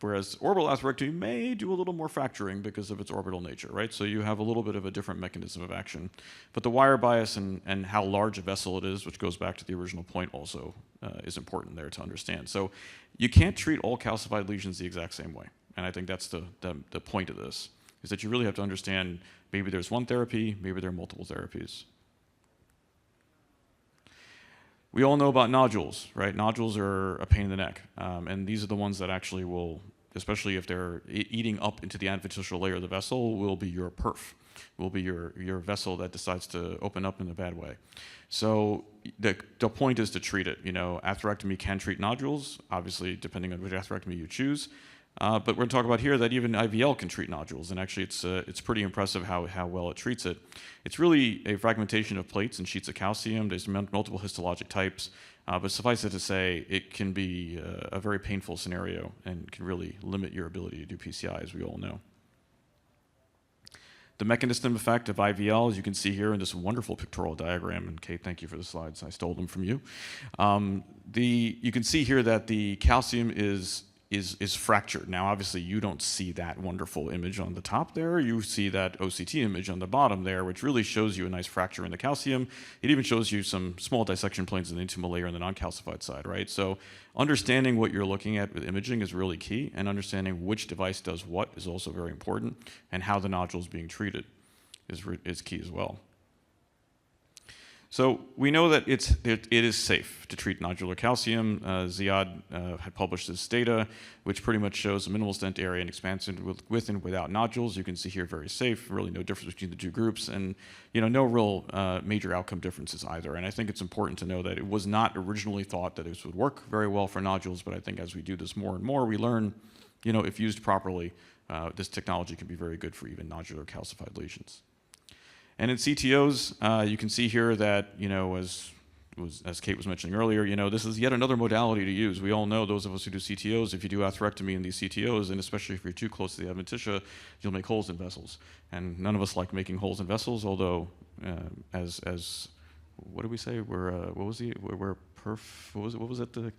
whereas orbital atherectomy may do a little more fracturing because of its orbital nature, right? So you have a little bit of a different mechanism of action. But the wire bias and how large a vessel it is, which goes back to the original point also, is important there to understand. So you can't treat all calcified lesions the exact same way. And I think that's the point of this, is that you really have to understand maybe there's one therapy, maybe there are multiple therapies. We all know about nodules, right? Nodules are a pain in the neck. And these are the ones that actually will, especially if they're eating up into the adventitial layer of the vessel, will be your perf, will be your vessel that decides to open up in a bad way. So the point is to treat it. Atherectomy can treat nodules, obviously depending on which atherectomy you choose. But we're going to talk about here that even IVL can treat nodules, and actually it's pretty impressive how well it treats it. It's really a fragmentation of plates and sheets of calcium. There's multiple histologic types, but suffice it to say, it can be a very painful scenario and can really limit your ability to do PCI, as we all know. The mechanism effect of IVL, as you can see here in this wonderful pictorial diagram, and Kate, thank you for the slides, I stole them from you. You can see here that the calcium is fractured. Now, obviously, you don't see that wonderful image on the top there. You see that OCT image on the bottom there, which really shows you a nice fracture in the calcium. It even shows you some small dissection planes in the intimal layer on the non-calcified side, right? So understanding what you're looking at with imaging is really key, and understanding which device does what is also very important, and how the nodule is being treated is key as well. So we know that it is safe to treat nodular calcium. Ziad had published this data, which pretty much shows a minimal stent area and expansion with and without nodules. You can see here very safe, really no difference between the two groups, and no real major outcome differences either. And I think it's important to know that it was not originally thought that this would work very well for nodules, but I think as we do this more and more, we learn, if used properly, this technology can be very good for even nodular calcified lesions. And in CTOs, you can see here that, as Kate was mentioning earlier, this is yet another modality to use. We all know, those of us who do CTOs, if you do atherectomy in these CTOs, and especially if you're too close to the adventitia, you'll make holes in vessels. And none of us like making holes in vessels, although, what did we say? What was it? The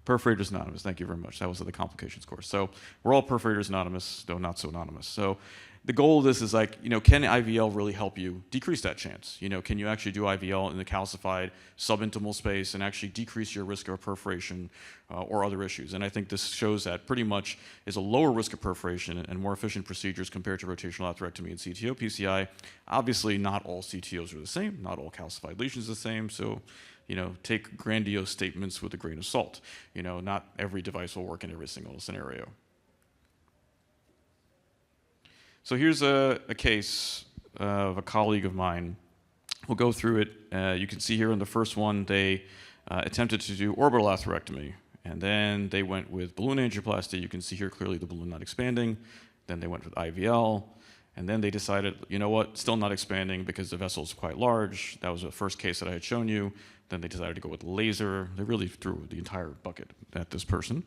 Perforators Anonymous. Thank you very much. That was the complications course. So we're all Perforators Anonymous, though not so anonymous. So the goal of this is can IVL really help you decrease that chance? Can you actually do IVL in the calcified subintimal space and actually decrease your risk of perforation or other issues? And I think this shows that pretty much is a lower risk of perforation and more efficient procedures compared to rotational atherectomy and CTO PCI. Obviously, not all CTOs are the same. Not all calcified lesions are the same. So, take grandiose statements with a grain of salt. Not every device will work in every single scenario. So here's a case of a colleague of mine. We'll go through it. You can see here in the first one, they attempted to do orbital atherectomy, and then they went with balloon angioplasty. You can see here clearly the balloon not expanding. Then they went with IVL, and then they decided, still not expanding because the vessel is quite large. That was the first case that I had shown you. Then they decided to go with laser. They really threw the entire bucket at this person.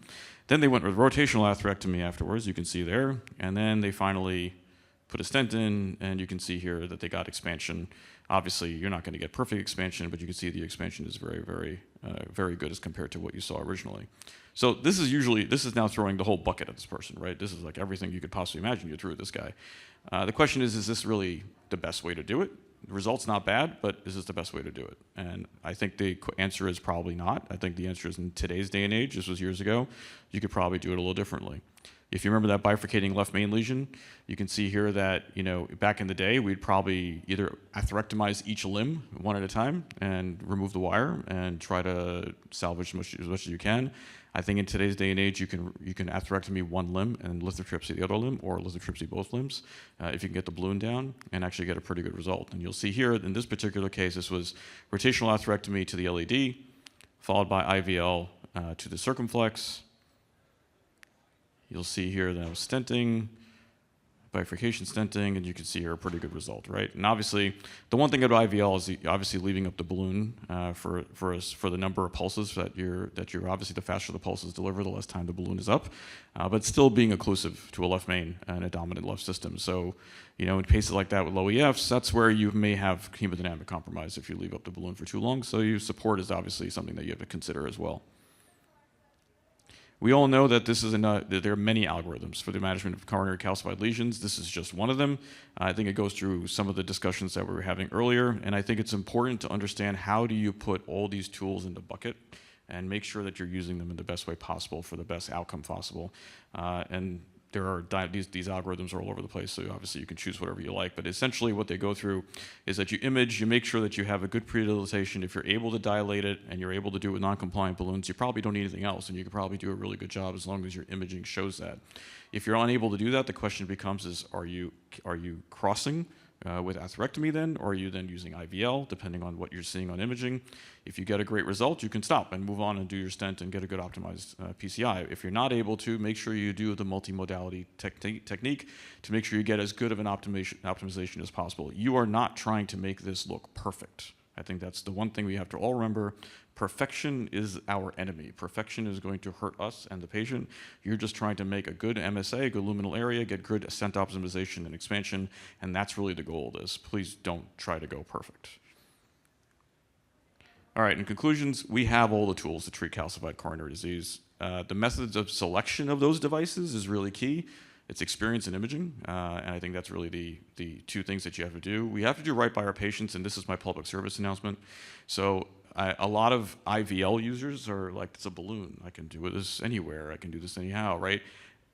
Then they went with rotational atherectomy afterwards, you can see there. And then they finally put a stent in, and you can see here that they got expansion. Obviously, you're not going to get perfect expansion, but you can see the expansion is very, very, very good as compared to what you saw originally. So this is now throwing the whole bucket at this person, right? This is like everything you could possibly imagine you threw at this guy. The question is this really the best way to do it? The result's not bad, but is this the best way to do it? And I think the answer is probably not. I think the answer is in today's day and age, this was years ago, you could probably do it a little differently. If you remember that bifurcating left main lesion, you can see here that, you know, back in the day, we'd probably either atherectomize each limb one at a time and remove the wire and try to salvage as much as you can. I think in today's day and age, you can atherectomy one limb and lithotripsy the other limb, or lithotripsy both limbs, if you can get the balloon down and actually get a pretty good result. And you'll see here, in this particular case, this was rotational atherectomy to the LED, followed by IVL to the circumflex. You'll see here that I was stenting, bifurcation stenting, and you can see here a pretty good result, right? And obviously, the one thing about IVL is obviously leaving up the balloon for the number of pulses that you're obviously, the faster the pulses deliver, the less time the balloon is up, but still being occlusive to a left main and a dominant left system. So, you know, in cases like that with low EFs, that's where you may have hemodynamic compromise if you leave up the balloon for too long. So your support is obviously something that you have to consider as well. We all know that that there are many algorithms for the management of coronary calcified lesions. This is just one of them. I think it goes through some of the discussions that we were having earlier, and I think it's important to understand how do you put all these tools in the bucket and make sure that you're using them in the best way possible for the best outcome possible. And there are these algorithms are all over the place, so obviously you can choose whatever you like, but essentially what they go through is that you image, you make sure that you have a good pre-dilatation. If you're able to dilate it and you're able to do it with non-compliant balloons, you probably don't need anything else, and you can probably do a really good job as long as your imaging shows that. If you're unable to do that, the question becomes are you crossing with atherectomy then, or are you then using IVL, depending on what you're seeing on imaging? If you get a great result, you can stop and move on and do your stent and get a good optimized PCI. If you're not able to, make sure you do the multimodality technique to make sure you get as good of an optimization as possible. You are not trying to make this look perfect. I think that's the one thing we have to all remember. Perfection is our enemy. Perfection is going to hurt us and the patient. You're just trying to make a good MSA, a good luminal area, get good ascent optimization and expansion, and that's really the goal of this. Please don't try to go perfect. All right, in conclusions, we have all the tools to treat calcified coronary disease. The methods of selection of those devices is really key. It's experience and imaging, and I think that's really the two things that you have to do. We have to do right by our patients, and this is my public service announcement. So a lot of IVL users are like, it's a balloon. I can do this anywhere. I can do this anyhow, right?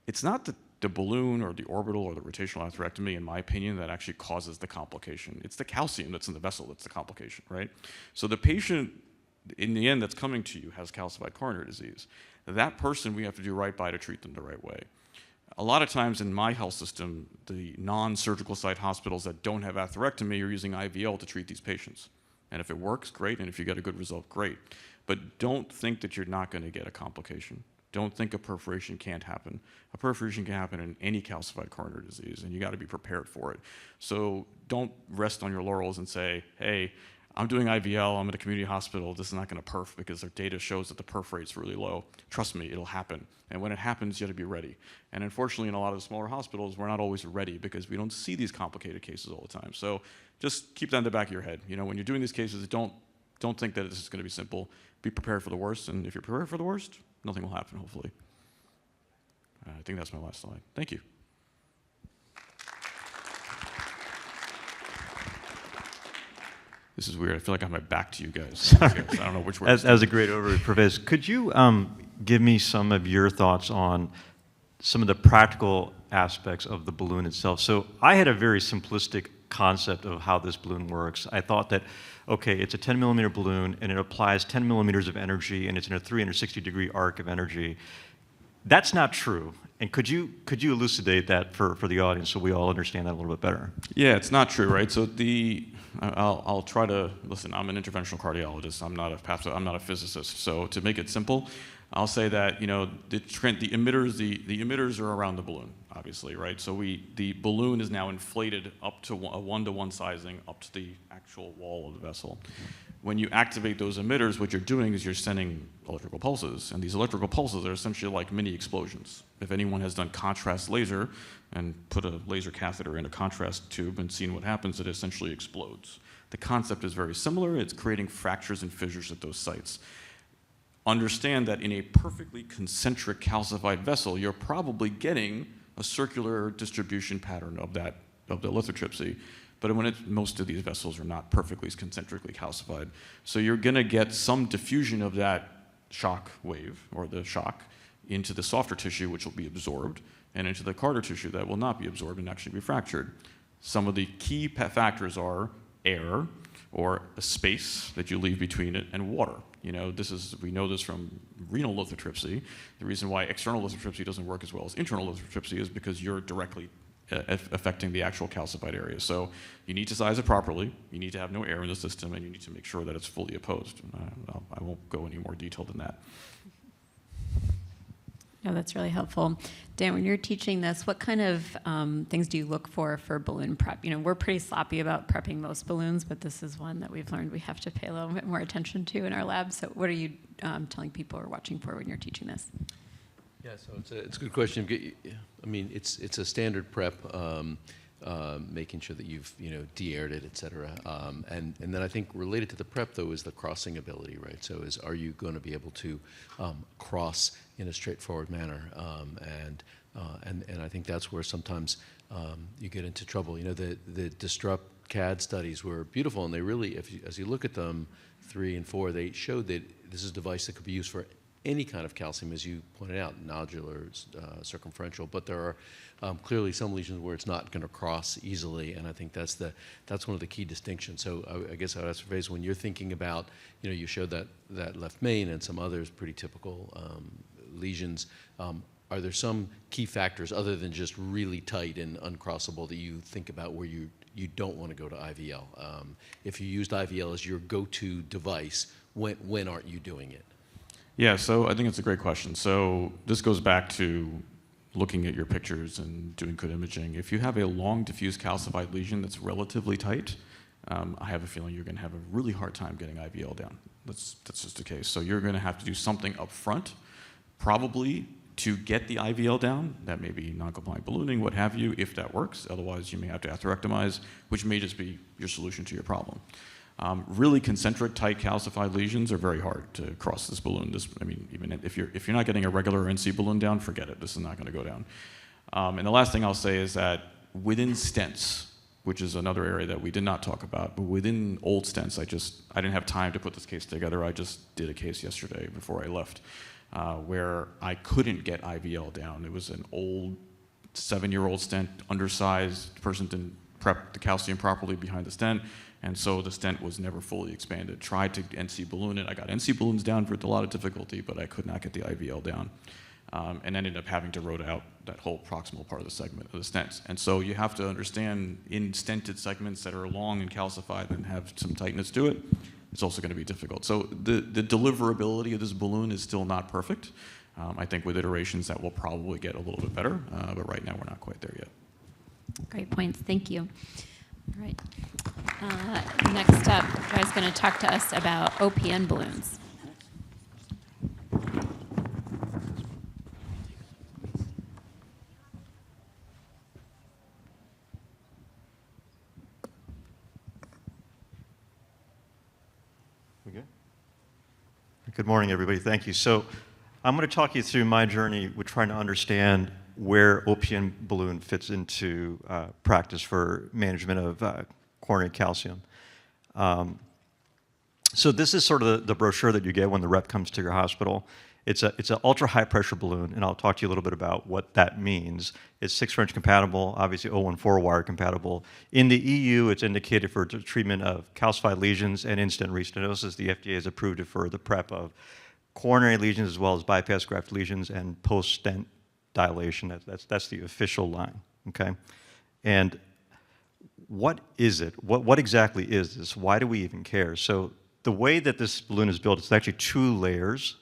It's not the balloon or the orbital or the rotational atherectomy, in my opinion, that actually causes the complication. It's the calcium that's in the vessel that's the complication, right? So the patient, in the end, that's coming to you has calcified coronary disease. That person we have to do right by to treat them the right way. A lot of times in my health system, the non-surgical site hospitals that don't have atherectomy are using IVL to treat these patients. And if it works, great, and if you get a good result, great. But don't think that you're not going to get a complication. Don't think a perforation can't happen. A perforation can happen in any calcified coronary disease, and you got to be prepared for it. So don't rest on your laurels and say, hey, I'm doing IVL, I'm at a community hospital, this is not going to perf because their data shows that the perf rate's really low. Trust me, it'll happen. And when it happens, you have to be ready. And unfortunately, in a lot of the smaller hospitals, we're not always ready because we don't see these complicated cases all the time. So just keep that in the back of your head. You know, when you're doing these cases, don't think that this is going to be simple. Be prepared for the worst, and if you're prepared for the worst, nothing will happen, hopefully. I think that's my last slide. Thank you. This is weird. I feel like I have my back to you guys. So I don't know which way. That was a great overview, Perwaiz. Could you give me some of your thoughts on some of the practical aspects of the balloon itself? So I had a very simplistic concept of how this balloon works. I thought that, okay, it's a 10 millimeter balloon and it applies 10 millimeters of energy and it's in a 360-degree arc of energy. That's not true. And could you elucidate that for the audience so we all understand that a little bit better? Yeah, it's not true, right? So I'll try to listen. I'm an interventional cardiologist. I'm not a physicist. So to make it simple, I'll say that the emitters are around the balloon, obviously, right? So the balloon is now inflated up to a 1-to-1 sizing up to the actual wall of the vessel. When you activate those emitters, what you're doing is you're sending electrical pulses, and these electrical pulses are essentially like mini explosions. If anyone has done contrast laser and put a laser catheter in a contrast tube and seen what happens, it essentially explodes. The concept is very similar. It's creating fractures and fissures at those sites. Understand that in a perfectly concentric calcified vessel, you're probably getting a circular distribution pattern of the lithotripsy. But most of these vessels are not perfectly concentrically calcified. So you're going to get some diffusion of that shock wave, or the shock, into the softer tissue, which will be absorbed. and into the cartilage tissue that will not be absorbed and actually be fractured. Some of the key factors are air, or a space that you leave between it, and water. You know, we know this from renal lithotripsy. The reason why external lithotripsy doesn't work as well as internal lithotripsy is because you're directly affecting the actual calcified area. So you need to size it properly, you need to have no air in the system, and you need to make sure that it's fully opposed. I won't go any more detail than that. No, that's really helpful. Dan, when you're teaching this, what kind of things do you look for balloon prep? You know, we're pretty sloppy about prepping most balloons, but this is one that we've learned we have to pay a little bit more attention to in our lab. So what are you telling people or watching for when you're teaching this? Yeah, so it's a good question. I mean, it's a standard prep, making sure that you've de-aired it, et cetera. And then I think related to the prep though is the crossing ability, right? So are you going to be able to cross in a straightforward manner? And I think that's where sometimes you get into trouble. You know, the Disrupt CAD studies were beautiful, and they really, as you look at them, 3 and 4, they showed that this is a device that could be used for any kind of calcium, as you pointed out, nodular, circumferential, but there are clearly some lesions where it's not going to cross easily, and I think that's one of the key distinctions. So I guess I would ask Perwaiz, when you're thinking about, you showed that left main and some others pretty typical lesions, are there some key factors other than just really tight and uncrossable that you think about where you don't want to go to IVL? If you used IVL as your go-to device, when aren't you doing it? Yeah, so I think it's a great question. So this goes back to looking at your pictures and doing good imaging. If you have a long diffuse calcified lesion that's relatively tight, I have a feeling you're going to have a really hard time getting IVL down. That's just the case. So you're going to have to do something up front, probably to get the IVL down. That may be non-compliant ballooning, what have you, if that works. Otherwise, you may have to atherectomize, which may just be your solution to your problem. Really concentric, tight calcified lesions are very hard to cross this balloon. I mean, even if you're not getting a regular NC balloon down, forget it. This is not going to go down. And the last thing I'll say is that within stents, which is another area that we did not talk about, but within old stents, I didn't have time to put this case together. I just did a case yesterday before I left, where I couldn't get IVL down. It was an old 7-year-old stent, undersized, person didn't prep the calcium properly behind the stent, and so the stent was never fully expanded. Tried to NC balloon it. I got NC balloons down with a lot of difficulty, but I could not get the IVL down. And ended up having to rode out that whole proximal part of the segment of the stents. And so you have to understand, in stented segments that are long and calcified and have some tightness to it, it's also going to be difficult. So the deliverability of this balloon is still not perfect. I think with iterations that will probably get a little bit better, but right now we're not quite there yet. Great points, thank you. All right. Next up, Jai's going to talk to us about OPN balloons. We good? Good morning, everybody. Thank you. So I'm going to talk you through my journey with trying to understand where OPN balloon fits into practice for management of coronary calcium. So this is sort of the brochure that you get when the rep comes to your hospital. It's an ultra high pressure balloon, and I'll talk to you a little bit about what that means. It's 6 French compatible, obviously 014 wire compatible. In the EU, it's indicated for treatment of calcified lesions and in-stent restenosis. The FDA has approved it for the prep of coronary lesions as well as bypass graft lesions and post-stent dilation. That's the official line, okay? And what is it? What exactly is this? Why do we even care? So the way that this balloon is built, it's actually 2 layers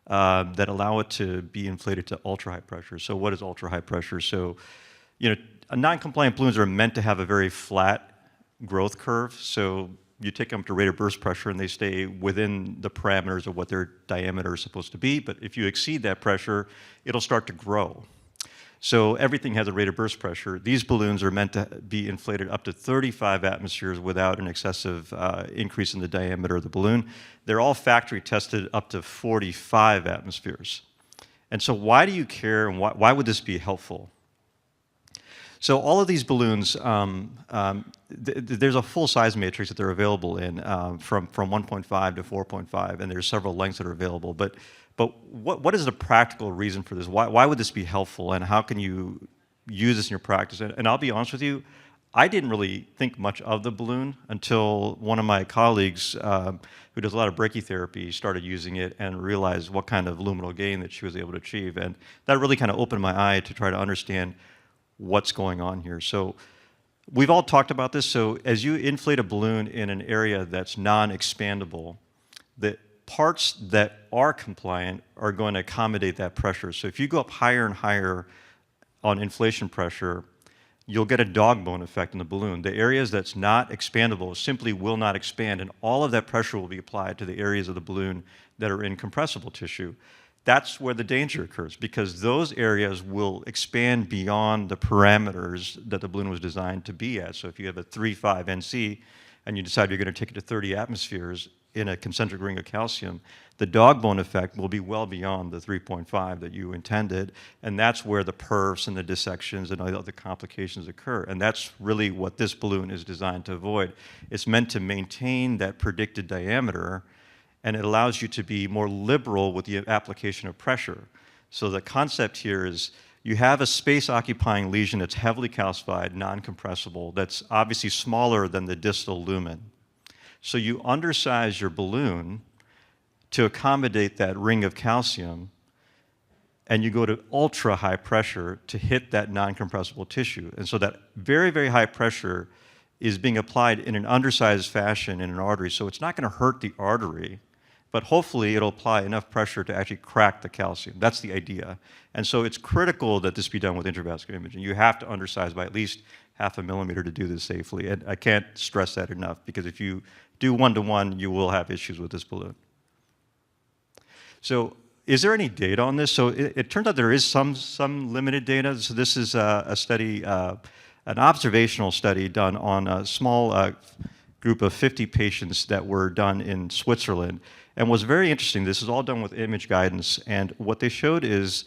that allow it to be inflated to ultra-high pressure. So what is ultra-high pressure? So, non-compliant balloons are meant to have a very flat growth curve. So you take them to rate of burst pressure and they stay within the parameters of what their diameter is supposed to be. But if you exceed that pressure, it'll start to grow. So everything has a rate of burst pressure. These balloons are meant to be inflated up to 35 atmospheres without an excessive increase in the diameter of the balloon. They're all factory tested up to 45 atmospheres. And so why do you care, and why would this be helpful? So all of these balloons, there's a full size matrix that they're available in from 1.5 to 4.5, and there's several lengths that are available. But But what is the practical reason for this? Why would this be helpful, and how can you use this in your practice? And I'll be honest with you, I didn't really think much of the balloon until one of my colleagues who does a lot of brachytherapy started using it and realized what kind of luminal gain that she was able to achieve. And that really kind of opened my eye to try to understand what's going on here. So we've all talked about this. So as you inflate a balloon in an area that's non-expandable, the parts that are compliant are going to accommodate that pressure. So if you go up higher and higher on inflation pressure, you'll get a dog bone effect in the balloon. The areas that's not expandable simply will not expand, and all of that pressure will be applied to the areas of the balloon that are in compressible tissue. That's where the danger occurs, because those areas will expand beyond the parameters that the balloon was designed to be at. So if you have a 3.5 NC and you decide you're going to take it to 30 atmospheres in a concentric ring of calcium, the dog bone effect will be well beyond the 3.5 that you intended, and that's where the perfs and the dissections and all the other complications occur. And that's really what this balloon is designed to avoid. It's meant to maintain that predicted diameter, and it allows you to be more liberal with the application of pressure. So the concept here is you have a space-occupying lesion that's heavily calcified, non-compressible, that's obviously smaller than the distal lumen. So you undersize your balloon to accommodate that ring of calcium, and you go to ultra high pressure to hit that non-compressible tissue. And so that very, very high pressure is being applied in an undersized fashion in an artery. So it's not going to hurt the artery, but hopefully it'll apply enough pressure to actually crack the calcium. That's the idea. And so it's critical that this be done with intravascular imaging. You have to undersize by at least 0.5 millimeter to do this safely. And I can't stress that enough, because if you do 1-to-1, you will have issues with this balloon. So is there any data on this? So it turns out there is some limited data. So this is a study, an observational study done on a small group of 50 patients that were done in Switzerland, and was very interesting. This is all done with image guidance, and what they showed is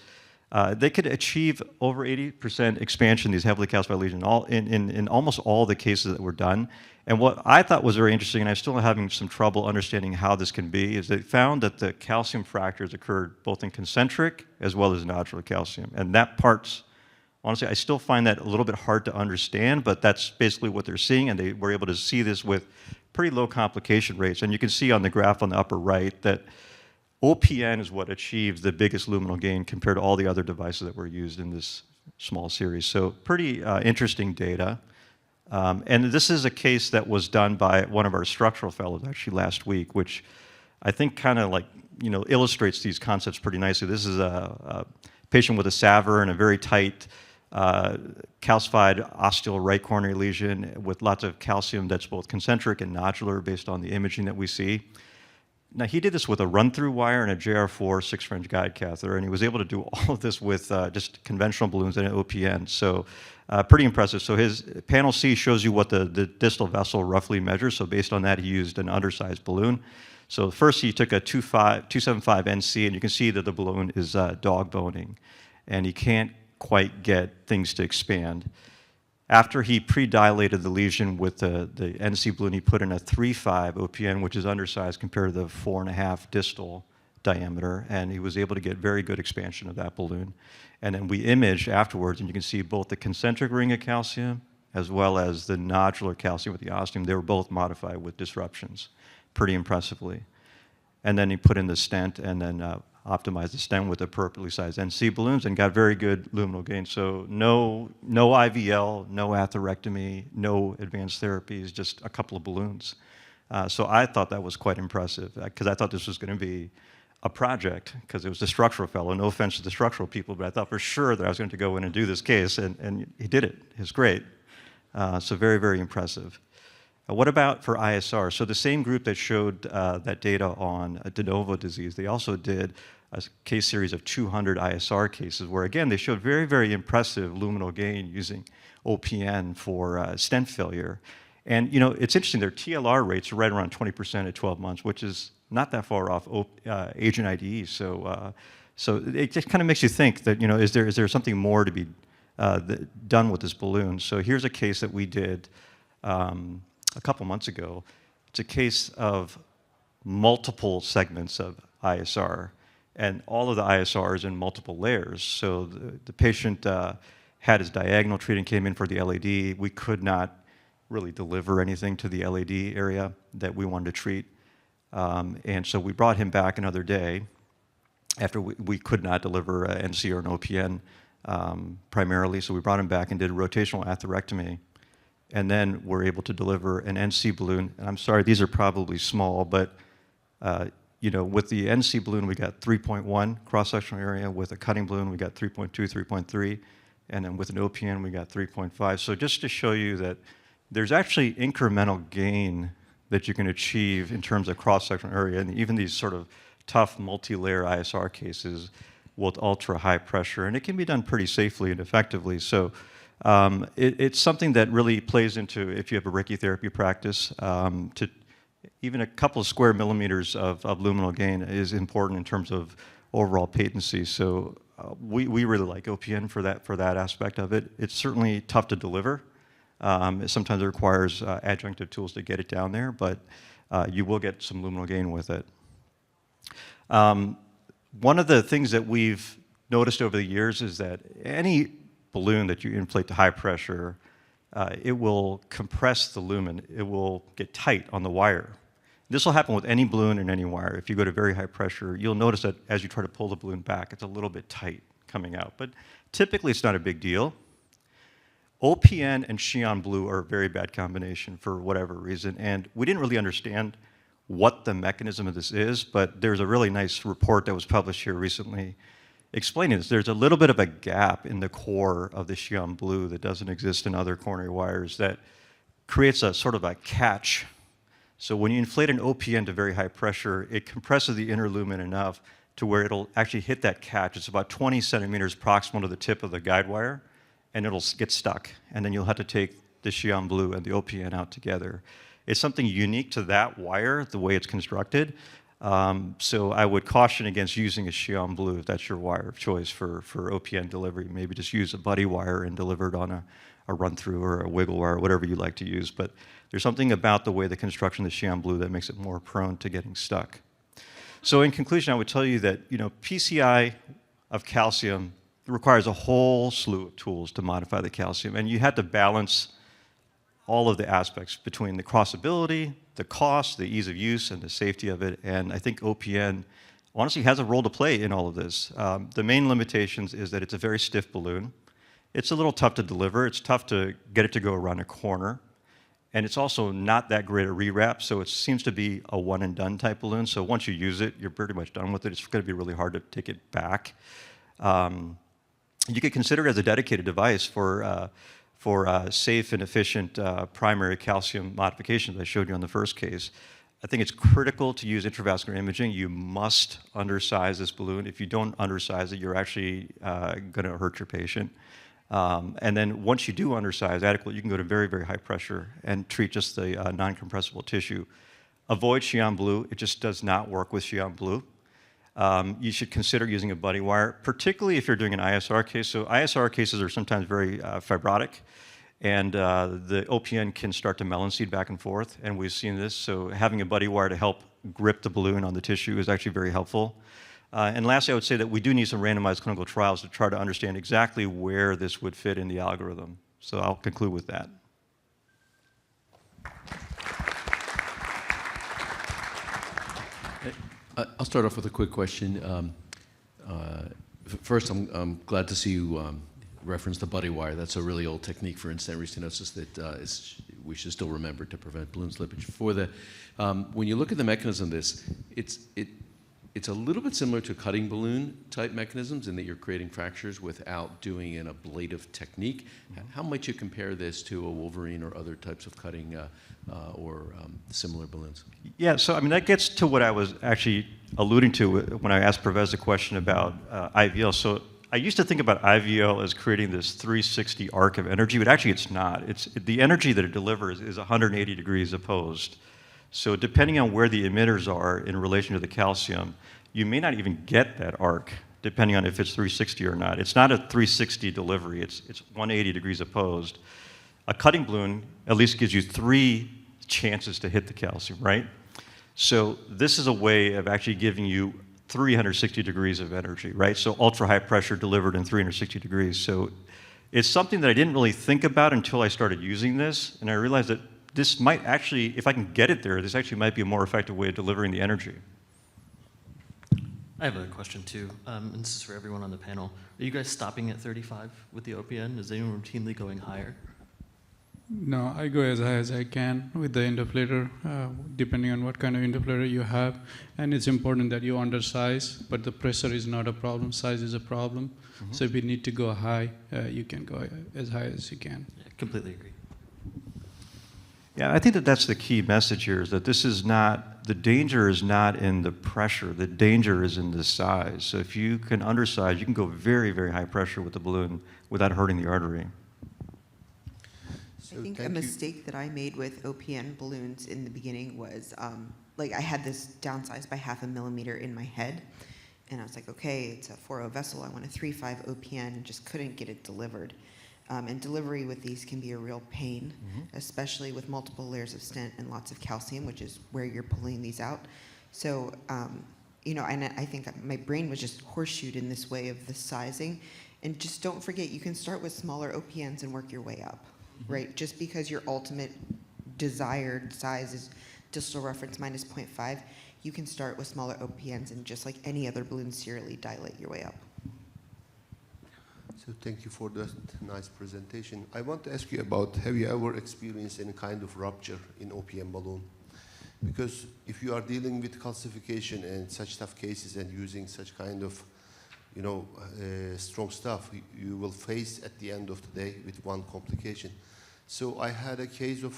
they could achieve over 80% expansion in these heavily calcified lesions in almost all the cases that were done. And what I thought was very interesting, and I'm still having some trouble understanding how this can be, is they found that the calcium fractures occurred both in concentric as well as nodular calcium. And that part's, honestly, I still find that a little bit hard to understand, but that's basically what they're seeing, and they were able to see this with pretty low complication rates. And you can see on the graph on the upper right that OPN is what achieves the biggest luminal gain compared to all the other devices that were used in this small series. So pretty interesting data. And this is a case that was done by one of our structural fellows actually last week, which I think kind of like, illustrates these concepts pretty nicely. This is a patient with a SAVR and a very tight calcified osteal right coronary lesion with lots of calcium that's both concentric and nodular based on the imaging that we see. Now, he did this with a run-through wire and a JR4 6-French guide catheter, and he was able to do all of this with just conventional balloons and an OPN. So pretty impressive. So his panel C shows you what the distal vessel roughly measures. So based on that, he used an undersized balloon. So first, he took a 275 NC, and you can see that the balloon is dog boning, and he can't quite get things to expand. After he pre-dilated the lesion with the NC balloon, he put in a 3.5 OPN, which is undersized compared to the 4.5 distal diameter, and he was able to get very good expansion of that balloon. And then we imaged afterwards, and you can see both the concentric ring of calcium as well as the nodular calcium with the ostium. They were both modified with disruptions pretty impressively. And then he put in the stent and then optimized the stent with appropriately sized NC balloons and got very good luminal gain. So no IVL, no atherectomy, no advanced therapies, just a couple of balloons. So I thought that was quite impressive, because I thought this was going to be a project, because it was a structural fellow. No offense to the structural people, but I thought for sure that I was going to go in and do this case, and he did it. It was great. So very, very impressive. What about for ISR? So the same group that showed that data on de novo disease, they also did a case series of 200 ISR cases where, again, they showed very, very impressive luminal gain using OPN for stent failure. And, it's interesting, their TLR rates are right around 20% at 12 months, which is not that far off agent IDE. So it just kind of makes you think that, is there something more to be done with this balloon? So here's a case that we did a couple months ago. It's a case of multiple segments of ISR. And all of the ISRs in multiple layers. So the patient had his diagonal treating, came in for the LAD. We could not really deliver anything to the LAD area that we wanted to treat. And so we brought him back another day after we could not deliver an NC or an OPN primarily. So we brought him back and did a rotational atherectomy. And then we're able to deliver an NC balloon. And I'm sorry, these are probably small, but with the NC balloon, we got 3.1 cross-sectional area. With a cutting balloon, we got 3.2, 3.3. And then with an OPN, we got 3.5. So just to show you that there's actually incremental gain that you can achieve in terms of cross-sectional area, and even these sort of tough multi-layer ISR cases with ultra-high pressure. And it can be done pretty safely and effectively. So it's something that really plays into, if you have a brachytherapy practice, to even a couple of square millimeters of luminal gain is important in terms of overall patency. So we really like OPN for that aspect of it. It's certainly tough to deliver. Sometimes it requires adjunctive tools to get it down there, but you will get some luminal gain with it. One of the things that we've noticed over the years is that any balloon that you inflate to high pressure, it will compress the lumen. It will get tight on the wire. This will happen with any balloon and any wire. If you go to very high pressure, you'll notice that as you try to pull the balloon back, it's a little bit tight coming out. But typically, it's not a big deal. OPN and Xi'an blue are a very bad combination for whatever reason. And we didn't really understand what the mechanism of this is, but there's a really nice report that was published here recently explaining this. There's a little bit of a gap in the core of the Xi'an blue that doesn't exist in other coronary wires that creates a sort of a catch. So when you inflate an OPN to very high pressure, it compresses the inner lumen enough to where it'll actually hit that catch. It's about 20 centimeters proximal to the tip of the guide wire, and it'll get stuck. And then you'll have to take the Xi'an blue and the OPN out together. It's something unique to that wire, the way it's constructed. So I would caution against using a Xi'an blue if that's your wire of choice for OPN delivery. Maybe just use a buddy wire and deliver it on a run-through or a wiggle wire, whatever you like to use. But there's something about the way the construction of the Xi'an blue that makes it more prone to getting stuck. So in conclusion, I would tell you that PCI of calcium requires a whole slew of tools to modify the calcium, and you had to balance all of the aspects between the crossability, the cost, the ease of use, and the safety of it. And I think OPN honestly has a role to play in all of this. The main limitations is that it's a very stiff balloon. It's a little tough to deliver. It's tough to get it to go around a corner. And it's also not that great at rewrap, so it seems to be a one-and-done type balloon. So once you use it, you're pretty much done with it. It's going to be really hard to take it back. You could consider it as a dedicated device for safe and efficient primary calcium modifications I showed you on the first case. I think it's critical to use intravascular imaging. You must undersize this balloon. If you don't undersize it, you're actually going to hurt your patient. And then once you do undersize adequately, you can go to very, very high pressure and treat just the non-compressible tissue. Avoid Xi'an blue. It just does not work with Xi'an blue. You should consider using a buddy wire, particularly if you're doing an ISR case. So ISR cases are sometimes very fibrotic, and the OPN can start to melon seed back and forth, and we've seen this. So having a buddy wire to help grip the balloon on the tissue is actually very helpful. And lastly, I would say that we do need some randomized clinical trials to try to understand exactly where this would fit in the algorithm. So I'll conclude with that. I'll start off with a quick question. First, I'm glad to see you reference the buddy wire. That's a really old technique for in-stent restenosis that we should still remember to prevent balloon slippage. When you look at the mechanism of this, it's a little bit similar to cutting balloon type mechanisms in that you're creating fractures without doing an ablative technique. How might you compare this to a Wolverine or other types of cutting or similar balloons? Yeah, so I mean that gets to what I was actually alluding to when I asked Perwaiz the question about IVL. So I used to think about IVL as creating this 360 arc of energy, but actually it's not. The energy that it delivers is 180 degrees opposed. So depending on where the emitters are in relation to the calcium, you may not even get that arc, depending on if it's 360 or not. It's not a 360 delivery. It's 180 degrees opposed. A cutting balloon at least gives you 3 chances to hit the calcium, right? So this is a way of actually giving you 360 degrees of energy, right? So ultra high pressure delivered in 360 degrees. So it's something that I didn't really think about until I started using this, and I realized that this might actually, if I can get it there, this actually might be a more effective way of delivering the energy. I have a question too, and this is for everyone on the panel. Are you guys stopping at 35 with the OPN? Is anyone routinely going higher? No, I go as high as I can with the interpolator, depending on what kind of interpolator you have. And it's important that you undersize, but the pressure is not a problem. Size is a problem. Mm-hmm. So if you need to go high, you can go as high as you can. Yeah, completely agree. Yeah, I think that that's the key message here, is that this is not, the danger is not in the pressure, the danger is in the size. So if you can undersize, you can go very, very high pressure with the balloon without hurting the artery. I think a mistake that I made with OPN balloons in the beginning was, like I had this downsized by 0.5 millimeter in my head, and I was like, okay, it's a 4.0 vessel, I want a 3.5 OPN, and just couldn't get it delivered. And delivery with these can be a real pain, especially with multiple layers of stent and lots of calcium, which is where you're pulling these out. So, you know, and I think that my brain was just horseshoed in this way of the sizing. And just don't forget, you can start with smaller OPNs and work your way up, right? Just because your ultimate desired size is distal reference minus 0.5, you can start with smaller OPNs and just like any other balloon serially dilate your way up. So thank you for that nice presentation. I want to ask you about, have you ever experienced any kind of rupture in OPN balloon? Because if you are dealing with calcification and such tough cases and using such kind of, you know, strong stuff, you will face at the end of the day with one complication. So I had a case of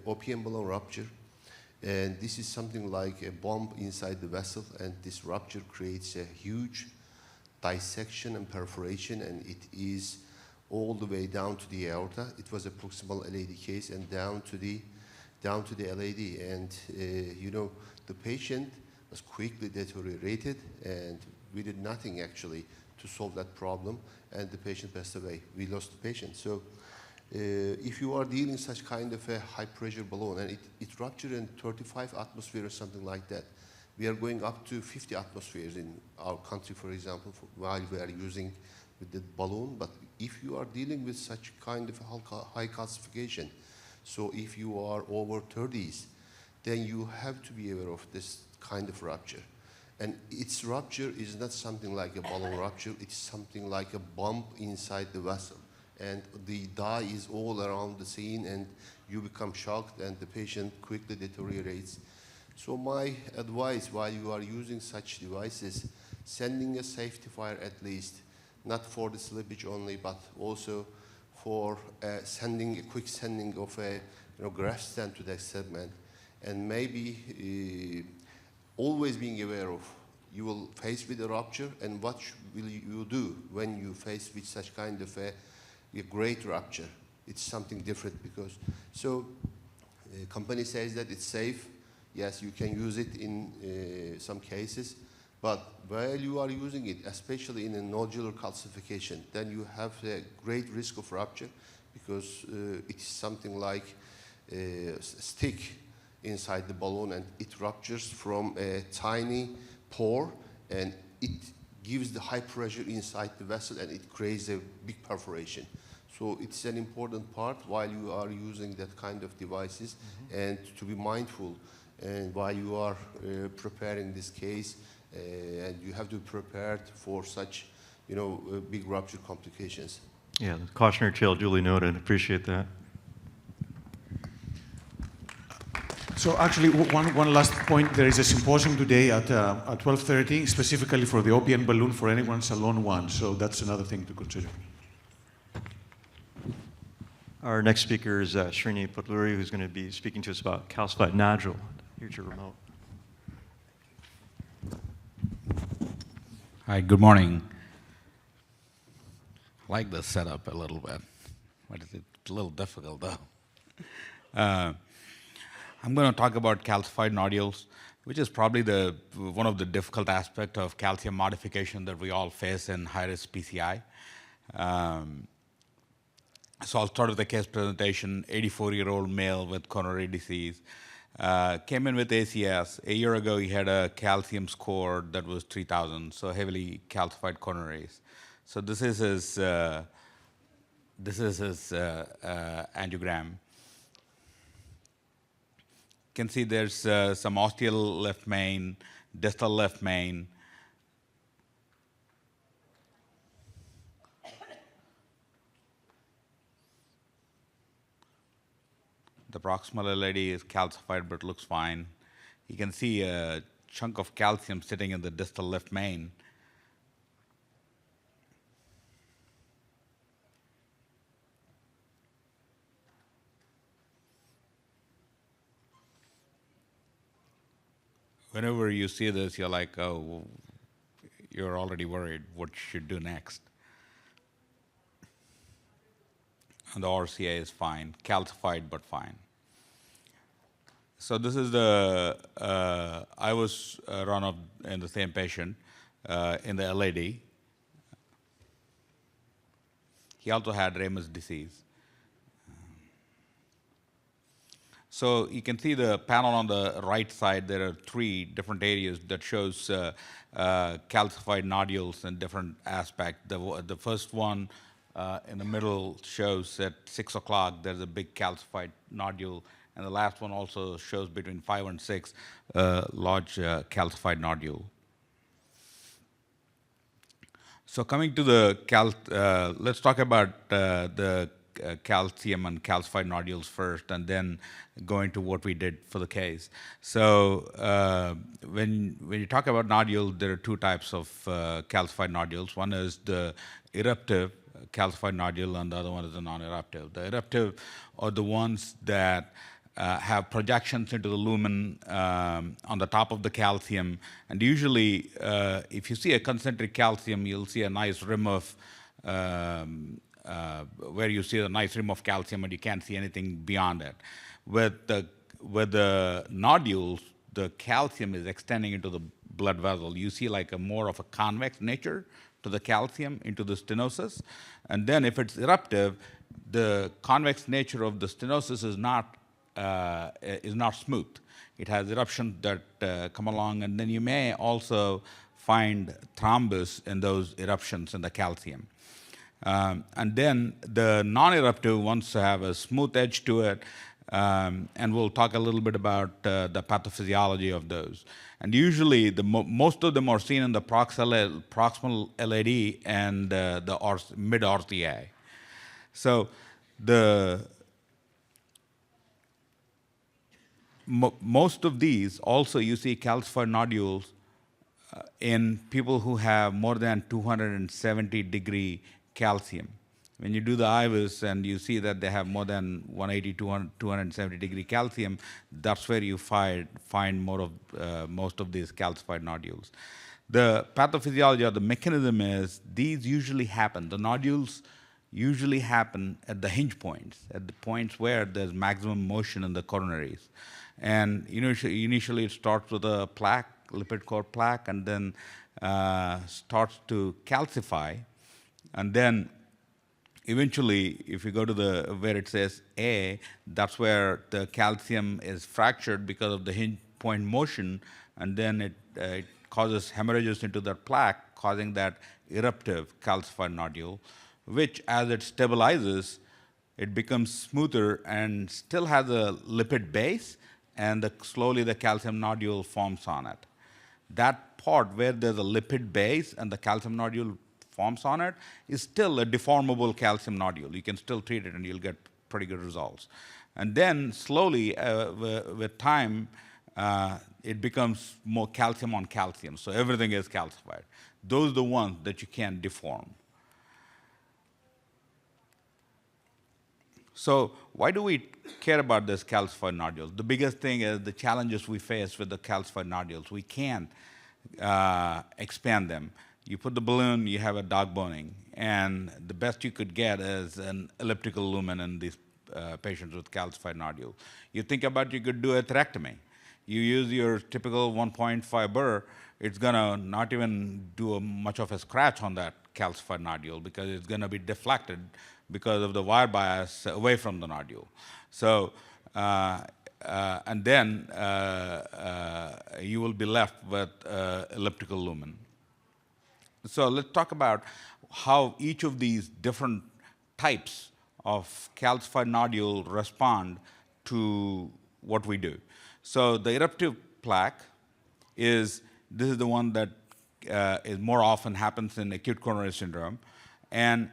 OPN balloon rupture, and this is something like a bump inside the vessel, and this rupture creates a huge dissection and perforation, and it is all the way down to the aorta. It was a proximal LAD case and down to the LAD, and you know, the patient was quickly deteriorated, and we did nothing actually to solve that problem, and the patient passed away. We lost the patient. So if you are dealing such kind of a high pressure balloon and it ruptured in 35 atmosphere or something like that, we are going up to 50 atmospheres in our country, for example, while we are using with the balloon. But if you are dealing with such kind of high calcification, so if you are over 30s, then you have to be aware of this kind of rupture. And its rupture is not something like a balloon rupture, it's something like a bump inside the vessel. And the dye is all around the scene, and you become shocked, and the patient quickly deteriorates. So my advice while you are using such devices, sending a safety fire at least, not for the slippage only, but also for sending a quick sending of a graft stent to that segment, and maybe always being aware of you will face with a rupture, and what will you do when you face with such kind of a great rupture. It's something different because, so company says that it's safe. Yes, you can use it in some cases, but while you are using it, especially in a nodular calcification, then you have a great risk of rupture because it's something like a stick inside the balloon, and it ruptures from a tiny pore, and it gives the high pressure inside the vessel, and it creates a big perforation. So it's an important part while you are using that kind of devices, and to be mindful. And while you are preparing this case, and you have to be prepared for such, big rupture complications. Yeah, the cautionary tale duly noted. Appreciate that. So actually, one last point. There is a symposium today at 12:30, specifically for the OPN balloon for anyone Salon 1. So that's another thing to consider. Our next speaker is Srini Potluri, who's going to be speaking to us about calcified nodule. Here's your remote. Hi, good morning. I like the setup a little bit, but it's a little difficult though. I'm going to talk about calcified nodules, which is probably one of the difficult aspects of calcium modification that we all face in high-risk PCI. So I'll start with the case presentation, 84-year-old male with coronary disease. Came in with ACS. A year ago, he had a calcium score that was 3,000, so heavily calcified coronaries. So this is his angiogram. You can see there's some ostial left main, distal left main. The proximal LAD is calcified but looks fine. You can see a chunk of calcium sitting in the distal left main. Whenever you see this, you're like, oh, you're already worried what you should do next. And the RCA is fine, calcified but fine. So this is the, I was run up in the same patient in the LAD. He also had Raymer's disease. So you can see the panel on the right side, there are 3 different areas that shows calcified nodules in different aspects. The first one in the middle shows at 6 o'clock there's a big calcified nodule, and the last one also shows between 5 and 6 large calcified nodule. So coming to the let's talk about the calcium and calcified nodules first, and then go into what we did for the case. So when you talk about nodules, there are 2 types of calcified nodules. One is the eruptive calcified nodule, and the other one is the non-eruptive. The eruptive are the ones that have projections into the lumen on the top of the calcium, and usually if you see a concentric calcium, you'll see a nice rim of where you see a nice rim of calcium and you can't see anything beyond it. With the nodules, the calcium is extending into the blood vessel. You see like a more of a convex nature to the calcium into the stenosis. And then if it's eruptive, the convex nature of the stenosis is not smooth. It has eruptions that come along, and then you may also find thrombus in those eruptions in the calcium. And then the non-eruptive wants to have a smooth edge to it, and we'll talk a little bit about the pathophysiology of those. And usually, most of them are seen in the proximal LAD and the mid-RCA. So most of these also you see calcified nodules in people who have more than 270 degree calcium. When you do the IVUS and you see that they have more than 180, 270 degree calcium, that's where you find most of these calcified nodules. The pathophysiology or the mechanism is these usually happen. The nodules usually happen at the hinge points, at the points where there's maximum motion in the coronaries. And initially it starts with a plaque, lipid core plaque, and then starts to calcify. And then eventually, if you go to where it says A, that's where the calcium is fractured because of the hinge point motion, and then it causes hemorrhages into that plaque, causing that eruptive calcified nodule, which as it stabilizes, it becomes smoother and still has a lipid base, and slowly the calcium nodule forms on it. That part where there's a lipid base and the calcium nodule forms on it is still a deformable calcium nodule. You can still treat it and you'll get pretty good results. And then slowly, with time, it becomes more calcium on calcium. So everything is calcified. Those are the ones that you can't deform. So why do we care about this calcified nodules? The biggest thing is the challenges we face with the calcified nodules. We can't expand them. You put the balloon, you have a dog boning, and the best you could get is an elliptical lumen in these patients with calcified nodule. You think about you could do a atherectomy. You use your typical 1.5 burr, it's gonna not even do much of a scratch on that calcified nodule because it's gonna be deflected because of the wire bias away from the nodule. So and then you will be left with elliptical lumen. So let's talk about how each of these different types of calcified nodule respond to what we do. So the eruptive plaque this is the one that is more often happens in acute coronary syndrome. And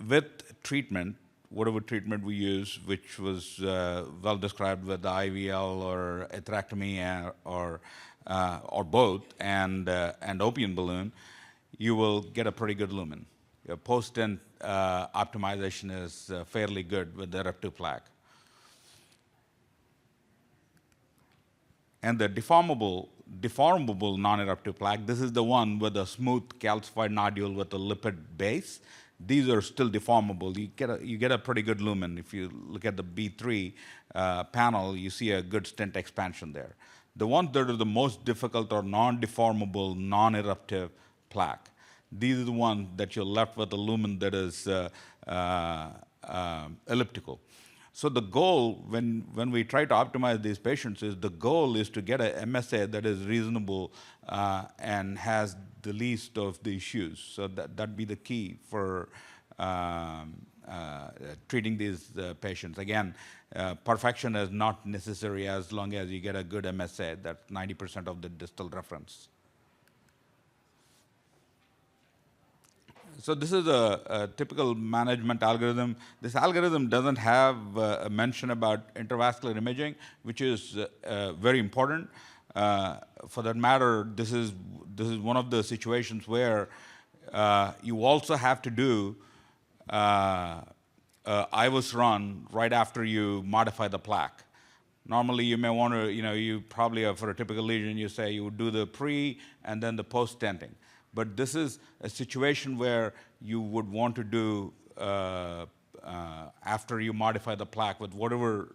with treatment, whatever treatment we use, which was well described with the IVL or atherectomy or both, and opium balloon, you will get a pretty good lumen. Your post-stent optimization is fairly good with the eruptive plaque. And the deformable non-eruptive plaque, this is the one with a smooth calcified nodule with a lipid base. These are still deformable. You get a pretty good lumen. If you look at the B3 panel, you see a good stent expansion there. The ones that are the most difficult are non-deformable, non-eruptive plaque. These are the ones that you're left with a lumen that is elliptical. So the goal, when we try to optimize these patients, is the goal is to get a MSA that is reasonable and has the least of the issues. So that'd be the key for treating these patients. Again, perfection is not necessary as long as you get a good MSA. That's 90% of the distal reference. So this is a typical management algorithm. This algorithm doesn't have a mention about intravascular imaging, which is very important. For that matter, this is one of the situations where you also have to do IVUS run right after you modify the plaque. Normally, you may want to, you probably, for a typical lesion, you say you would do the pre and then the post-stenting. But this is a situation where you would want to do, after you modify the plaque with whatever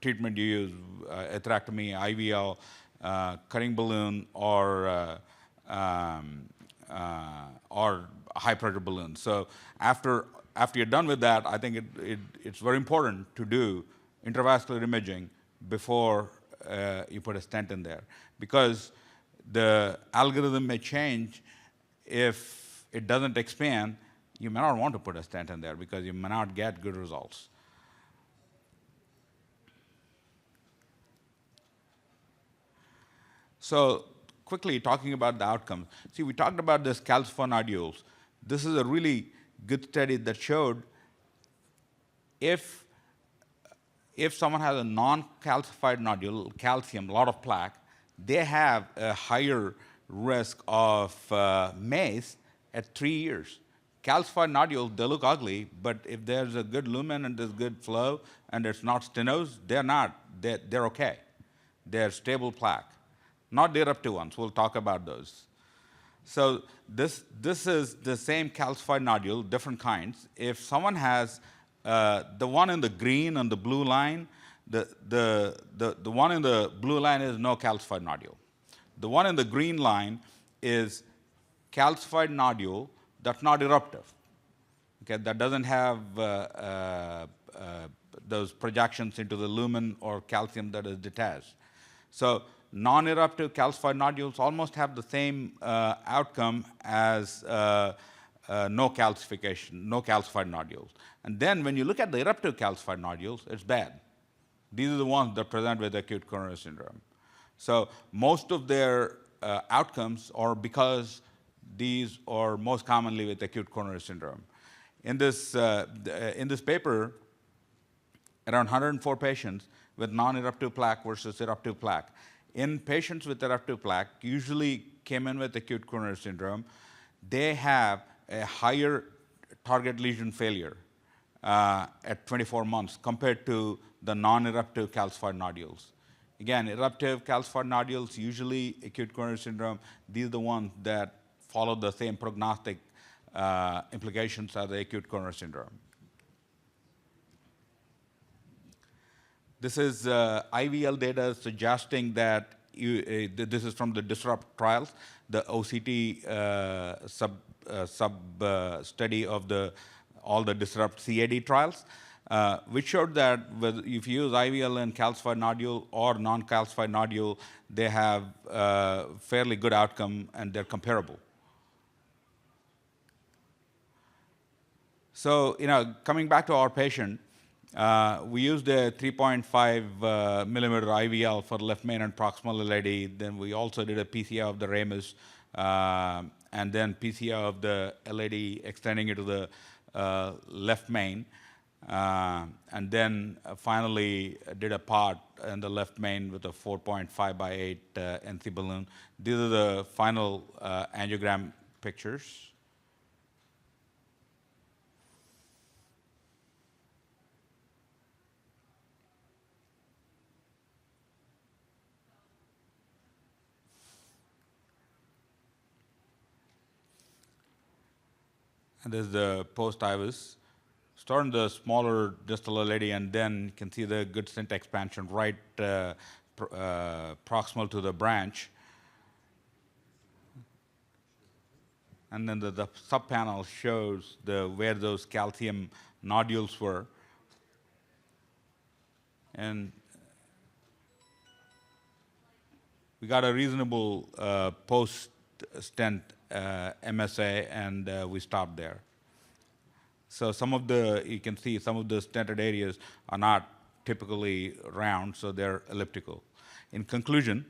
treatment you use, atherectomy, IVL, cutting balloon, or high pressure balloon. So after you're done with that, I think it's very important to do intravascular imaging before you put a stent in there, because the algorithm may change. If it doesn't expand, you may not want to put a stent in there because you may not get good results. So quickly talking about the outcomes. See, we talked about this calcified nodules. This is a really good study that showed if someone has a non-calcified nodule, calcium, a lot of plaque, they have a higher risk of MACE at 3 years. Calcified nodules, they look ugly, but if there's a good lumen and there's good flow and it's not stenosed, they're okay. They're stable plaque. Not the eruptive ones. We'll talk about those. So this is the same calcified nodule, different kinds. If someone has the one in the green and the blue line, the one in the blue line is no calcified nodule. The one in the green line is calcified nodule that's not eruptive. Okay, that doesn't have those projections into the lumen or calcium that is detached. So non-eruptive calcified nodules almost have the same outcome as no calcification, no calcified nodules. And then when you look at the eruptive calcified nodules, it's bad. These are the ones that present with acute coronary syndrome. So most of their outcomes are because these are most commonly with acute coronary syndrome. In this paper, around 104 patients with non-eruptive plaque versus eruptive plaque. In patients with eruptive plaque, usually came in with acute coronary syndrome, they have a higher target lesion failure at 24 months compared to the non-eruptive calcified nodules. Again, eruptive calcified nodules, usually acute coronary syndrome, these are the ones that follow the same prognostic implications as the acute coronary syndrome. This is IVL data suggesting that this is from the DISRUPT trials, the OCT sub study of all the DISRUPT CAD trials. which showed that if you use IVL in calcified nodule or non-calcified nodule, they have fairly good outcome and they're comparable. So, coming back to our patient, we used a 3.5 millimeter IVL for left main and proximal LAD. Then we also did a PCI of the ramus, and then PCI of the LAD extending it to the left main. And then finally did a part in the left main with a 4.5 by 8 NC balloon. These are the final angiogram pictures. And this is the post-IVUS. Start in the smaller distal LAD, and then you can see the good stent expansion right proximal to the branch. And then the sub-panel shows where those calcium nodules were. And we got a reasonable post-stent MSA, and we stopped there. So you can see some of the stented areas are not typically round, so they're elliptical. In conclusion,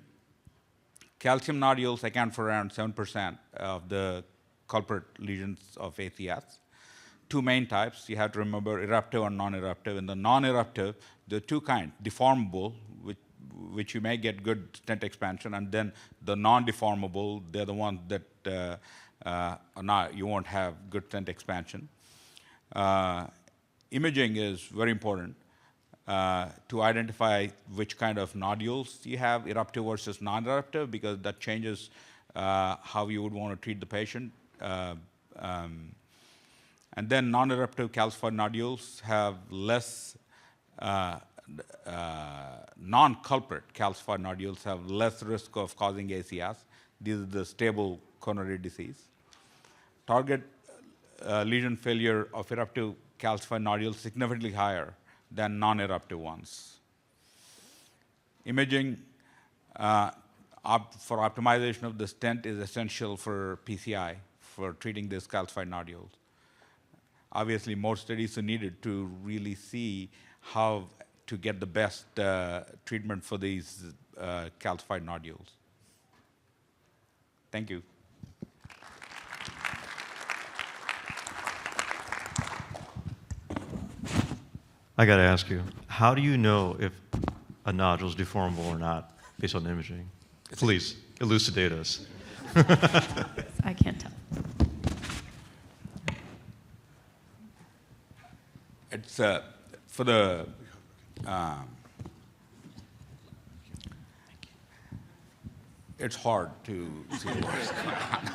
calcium nodules account for around 7% of the culprit lesions of ACS. Two main types, you have to remember, eruptive and non-eruptive. In the non-eruptive, there are two kinds, deformable, which you may get good stent expansion, and then the non-deformable, they're the ones that you won't have good stent expansion. Imaging is very important to identify which kind of nodules you have, eruptive versus non-eruptive, because that changes how you would want to treat the patient. And then non-eruptive calcified nodules have less, non-culprit calcified nodules have less risk of causing ACS. These are the stable coronary disease. Target lesion failure of eruptive calcified nodules significantly higher than non-eruptive ones. Imaging for optimization of the stent is essential for PCI, for treating these calcified nodules. Obviously, more studies are needed to really see how to get the best treatment for these calcified nodules. Thank you. I got to ask you, how do you know if a nodule is deformable or not based on imaging? Please, elucidate us. I can't tell. It's for the it's hard to see what's going on.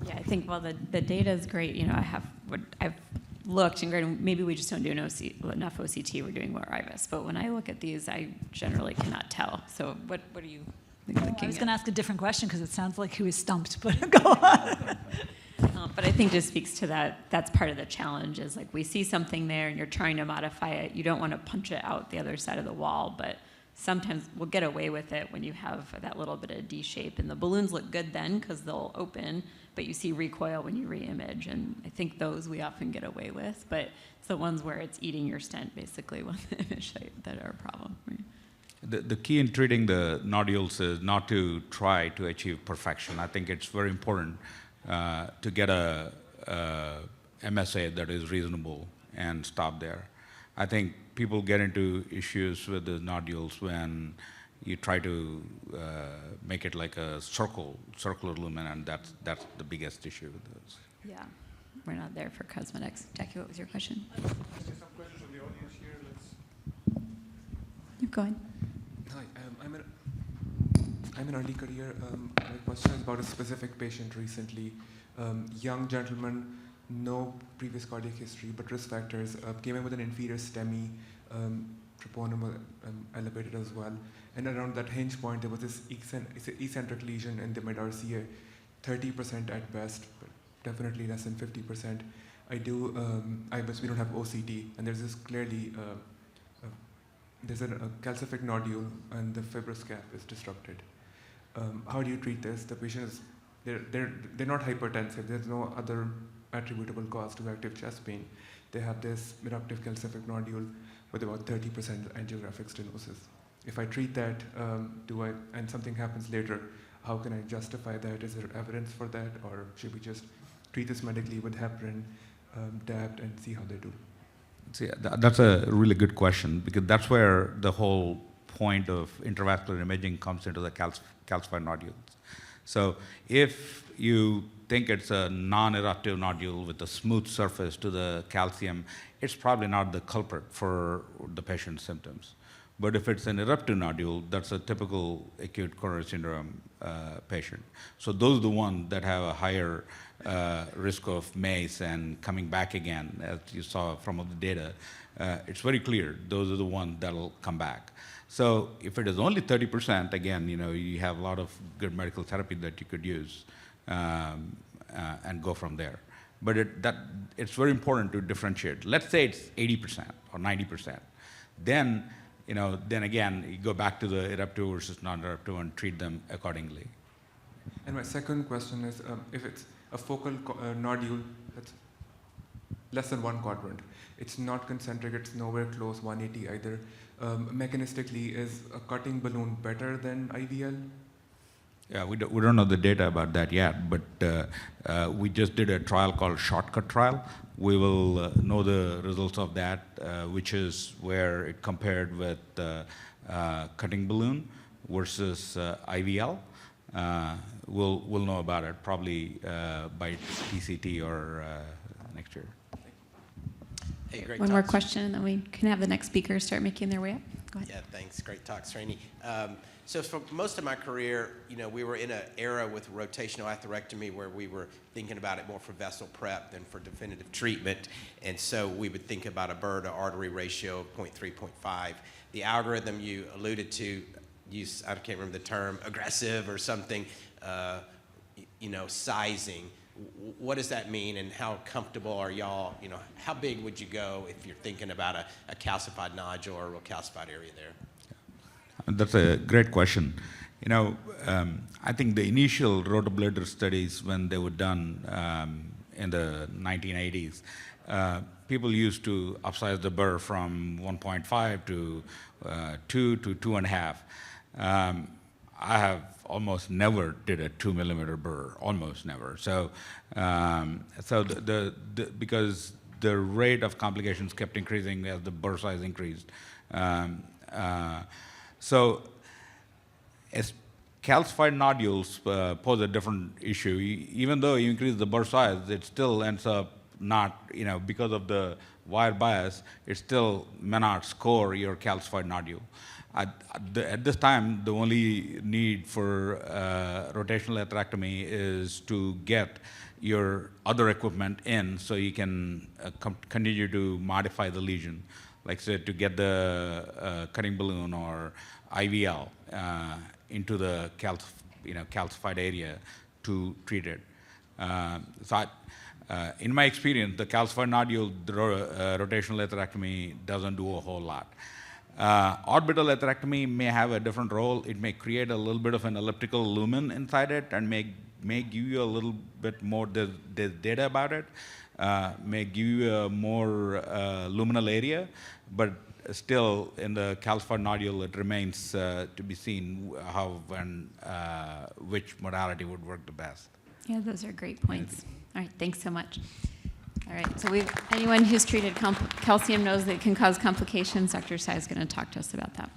Yeah, I think, well, the data is great. I've looked, and granted, maybe we just don't do enough OCT, we're doing more IVUS. But when I look at these, I generally cannot tell. So what are you thinking? I was going to ask a different question because it sounds like he was stumped, but go on. But I think just speaks to that's part of the challenge, is like we see something there and you're trying to modify it. You don't want to punch it out the other side of the wall, but sometimes we'll get away with it when you have that little bit of D shape. And the balloons look good then because they'll open, but you see recoil when you re-image. And I think those we often get away with, but it's the ones where it's eating your stent basically when the image that are a problem. Right? The key in treating the nodules is not to try to achieve perfection. I think it's very important to get a MSA that is reasonable and stop there. I think people get into issues with the nodules when you try to make it like a circular lumen, and that's the biggest issue with those. Yeah, we're not there for cosmetics. Jackie, what was your question? Some questions from the audience here. You're going. Hi, I'm an early career. My question is about a specific patient recently. Young gentleman, no previous cardiac history, but risk factors. Came in with an inferior STEMI, troponin elevated as well. And around that hinge point, there was this eccentric lesion in the mid-RCA, 30% at best, but definitely less than 50%. I do IBUS, we don't have OCT, and there's this clearly, there's a calcific nodule and the fibrous cap is disrupted. How do you treat this? The patient is, they're not hypertensive. There's no other attributable cause to active chest pain. They have this eruptive calcific nodule with about 30% angiographic stenosis. If I treat that, and something happens later, how can I justify that? Is there evidence for that, or should we just treat this medically with heparin, DAPT, and see how they do? See, that's a really good question, because that's where the whole point of intravascular imaging comes into the calcified nodules. So if you think it's a non-eruptive nodule with a smooth surface to the calcium, it's probably not the culprit for the patient's symptoms. But if it's an eruptive nodule, that's a typical acute coronary syndrome patient. So those are the ones that have a higher risk of MACE and coming back again, as you saw from the data. It's very clear those are the ones that'll come back. So if it is only 30%, again, you have a lot of good medical therapy that you could use and go from there. But it's very important to differentiate. Let's say it's 80% or 90%. Then again, you go back to the eruptive versus non-eruptive and treat them accordingly. And my second question is, if it's a focal nodule that's less than 1 quadrant, it's not concentric, it's nowhere close 180 either. Mechanistically, is a cutting balloon better than IVL? Yeah, we don't know the data about that yet, but we just did a trial called shortcut trial. We will know the results of that, which is where it compared with cutting balloon versus IVL. We'll know about it probably by TCT or next year. Hey, great One talk. more question, and then we can have the next speaker start making their way up. Go ahead. Yeah, thanks. Great talk, Srini. So for most of my career, we were in an era with rotational atherectomy where we were thinking about it more for vessel prep than for definitive treatment. And so we would think about a burr to artery ratio of 0.3, 0.5. The algorithm you alluded to, I can't remember the term, aggressive or something, sizing. What does that mean, and how comfortable are y'all? How big would you go if you're thinking about a calcified nodule or a real calcified area there? That's a great question. I think the initial rotoblator studies, when they were done in the 1980s, people used to upsize the burr from 1.5 to 2 to 2.5. I have almost never did a 2 millimeter burr, almost never. So, because the rate of complications kept increasing as the burr size increased. So, as calcified nodules pose a different issue. Even though you increase the burr size, it still ends up not, because of the wire bias, it still may not score your calcified nodule. At this time, the only need for rotational atherectomy is to get your other equipment in so you can continue to modify the lesion, like say to get the cutting balloon or IVL into the calcified area to treat it. In my experience, the calcified nodule, the rotational atherectomy doesn't do a whole lot. Orbital atherectomy may have a different role. It may create a little bit of an elliptical lumen inside it and may give you a little bit more, there's data about it, may give you a more luminal area, but still in the calcified nodule it remains to be seen how and which modality would work the best. Yeah, those are great points. All right, thanks so much. All right, so anyone who's treated calcium knows that it can cause complications. Dr. Tsai is going to talk to us about that.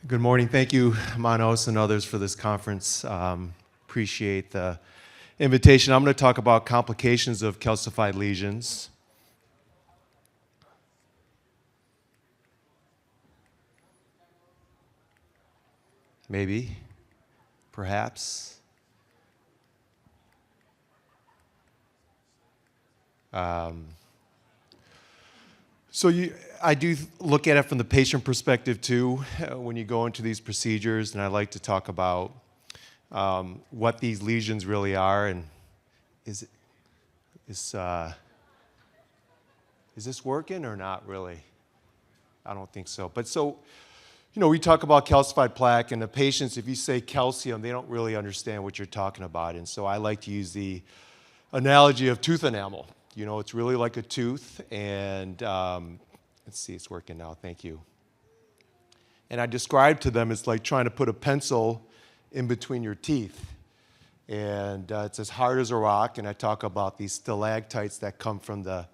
Good morning. Thank you, Manos and others, for this conference. Appreciate the invitation. I'm going to talk about complications of calcified lesions. Maybe, perhaps. I do look at it from the patient perspective too when you go into these procedures, and I like to talk about what these lesions really are. And is this working or not really? I don't think so. But so, we talk about calcified plaque, and the patients, if you say calcium, they don't really understand what you're talking about. And so I like to use the analogy of tooth enamel. It's really like a tooth, and let's see, it's working now, thank you. And I describe to them, it's like trying to put a pencil in between your teeth. And it's as hard as a rock, and I talk about these stalactites that come from the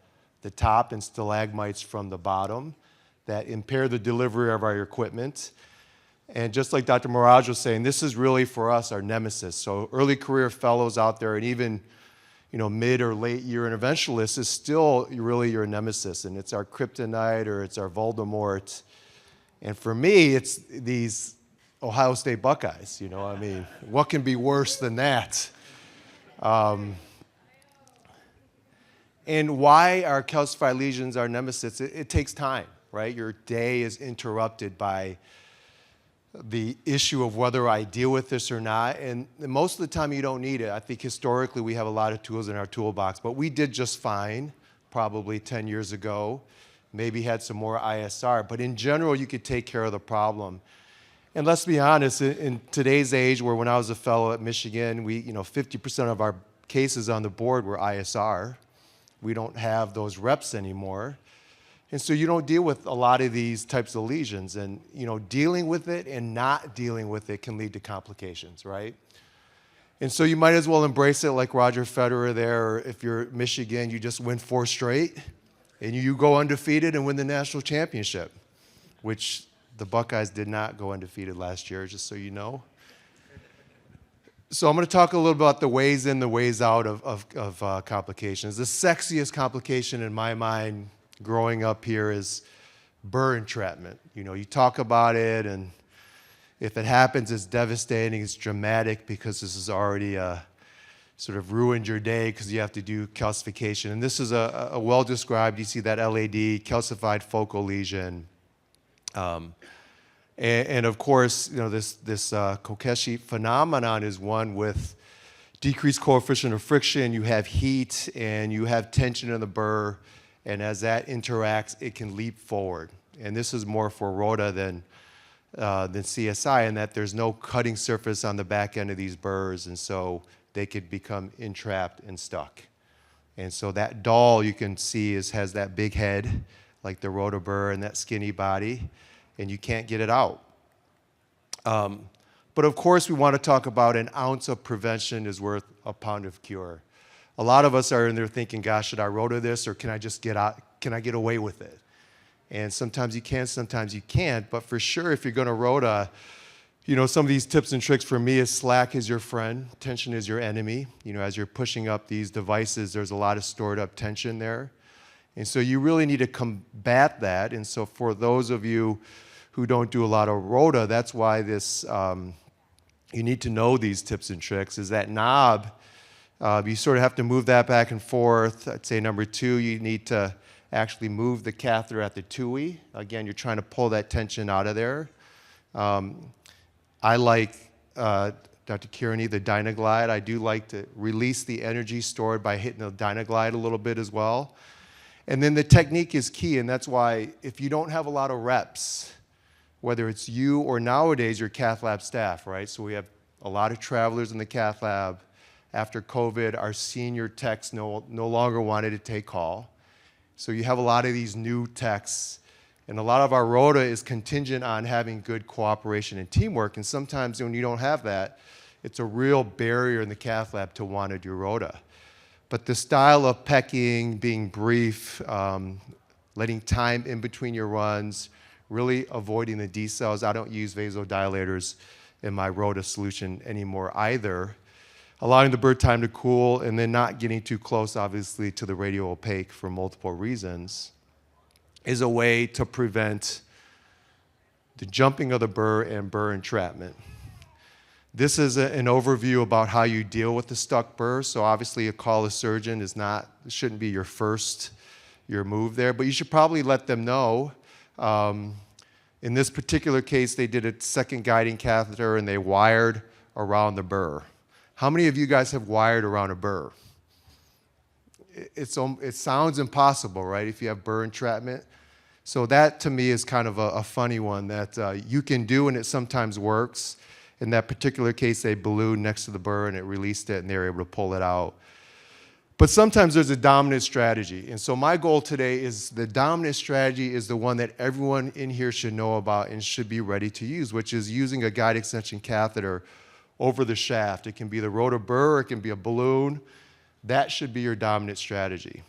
top and stalagmites from the bottom that impair the delivery of our equipment. And just like Dr. Meraj was saying, this is really for us our nemesis. So early career fellows out there, and even mid or late year interventionalists, is still really your nemesis, and it's our kryptonite or it's our Voldemort. And for me, it's these Ohio State Buckeyes. What can be worse than that? And why are calcified lesions our nemesis? It takes time, right? Your day is interrupted by the issue of whether I deal with this or not. And most of the time you don't need it. I think historically we have a lot of tools in our toolbox, but we did just fine probably 10 years ago. Maybe had some more ISR, but in general you could take care of the problem. And let's be honest, in today's age, where when I was a fellow at Michigan, 50% of our cases on the board were ISR. We don't have those reps anymore. And so you don't deal with a lot of these types of lesions. And dealing with it and not dealing with it can lead to complications, right? And so you might as well embrace it like Roger Federer there, or if you're Michigan, you just win 4 straight, and you go undefeated and win the national championship, which the Buckeyes did not go undefeated last year, just so you know. So I'm going to talk a little about the ways in, the ways out of complications. The sexiest complication in my mind growing up here is burr entrapment. You talk about it, and if it happens, it's devastating, it's dramatic, because this has already sort of ruined your day because you have to do calcification. And this is a well-described, you see that LAD, calcified focal lesion. And of course, this Kokeshi phenomenon is one with decreased coefficient of friction. You have heat and you have tension in the burr, and as that interacts, it can leap forward. And this is more for rota than CSI, in that there's no cutting surface on the back end of these burrs, and so they could become entrapped and stuck. And so that doll you can see has that big head, like the rota burr, and that skinny body, and you can't get it out. But of course, we want to talk about an ounce of prevention is worth a pound of cure. A lot of us are in there thinking, gosh, should I rota this, or can I just get out? Can I get away with it? And sometimes you can, sometimes you can't. But for sure, if you're going to rota, some of these tips and tricks for me is slack is your friend, tension is your enemy. As you're pushing up these devices, there's a lot of stored up tension there. And so you really need to combat that. And so for those of you who don't do a lot of rota, that's why this, you need to know these tips and tricks, is that knob, you sort of have to move that back and forth. I'd say number 2, you need to actually move the catheter at the TUI. Again, you're trying to pull that tension out of there. I like, Dr. Kearney, the Dynaglide. I do like to release the energy stored by hitting the Dynaglide a little bit as well. And then the technique is key, and that's why if you don't have a lot of reps, whether it's you or nowadays your cath lab staff, right? So we have a lot of travelers in the cath lab. After COVID, our senior techs no longer wanted to take call. So you have a lot of these new techs, and a lot of our rota is contingent on having good cooperation and teamwork, and sometimes when you don't have that, it's a real barrier in the cath lab to want to do rota. But the style of pecking, being brief, letting time in between your runs, really avoiding the decels. I don't use vasodilators in my rota solution anymore either. Allowing the burr time to cool, and then not getting too close, obviously, to the radio opaque for multiple reasons, is a way to prevent the jumping of the burr and burr entrapment. This is an overview about how you deal with the stuck burr. So obviously a call a surgeon shouldn't be your move there, but you should probably let them know. In this particular case, they did a second guiding catheter and they wired around the burr. How many of you guys have wired around a burr? It sounds impossible, right, if you have burr entrapment. So that, to me, is kind of a funny one that you can do, and it sometimes works. In that particular case, they ballooned next to the burr, and it released it, and they were able to pull it out. But sometimes there's a dominant strategy. And so my goal today is the dominant strategy is the one that everyone in here should know about and should be ready to use, which is using a guide extension catheter over the shaft. It can be the rotor burr, or it can be a balloon. That should be your dominant strategy.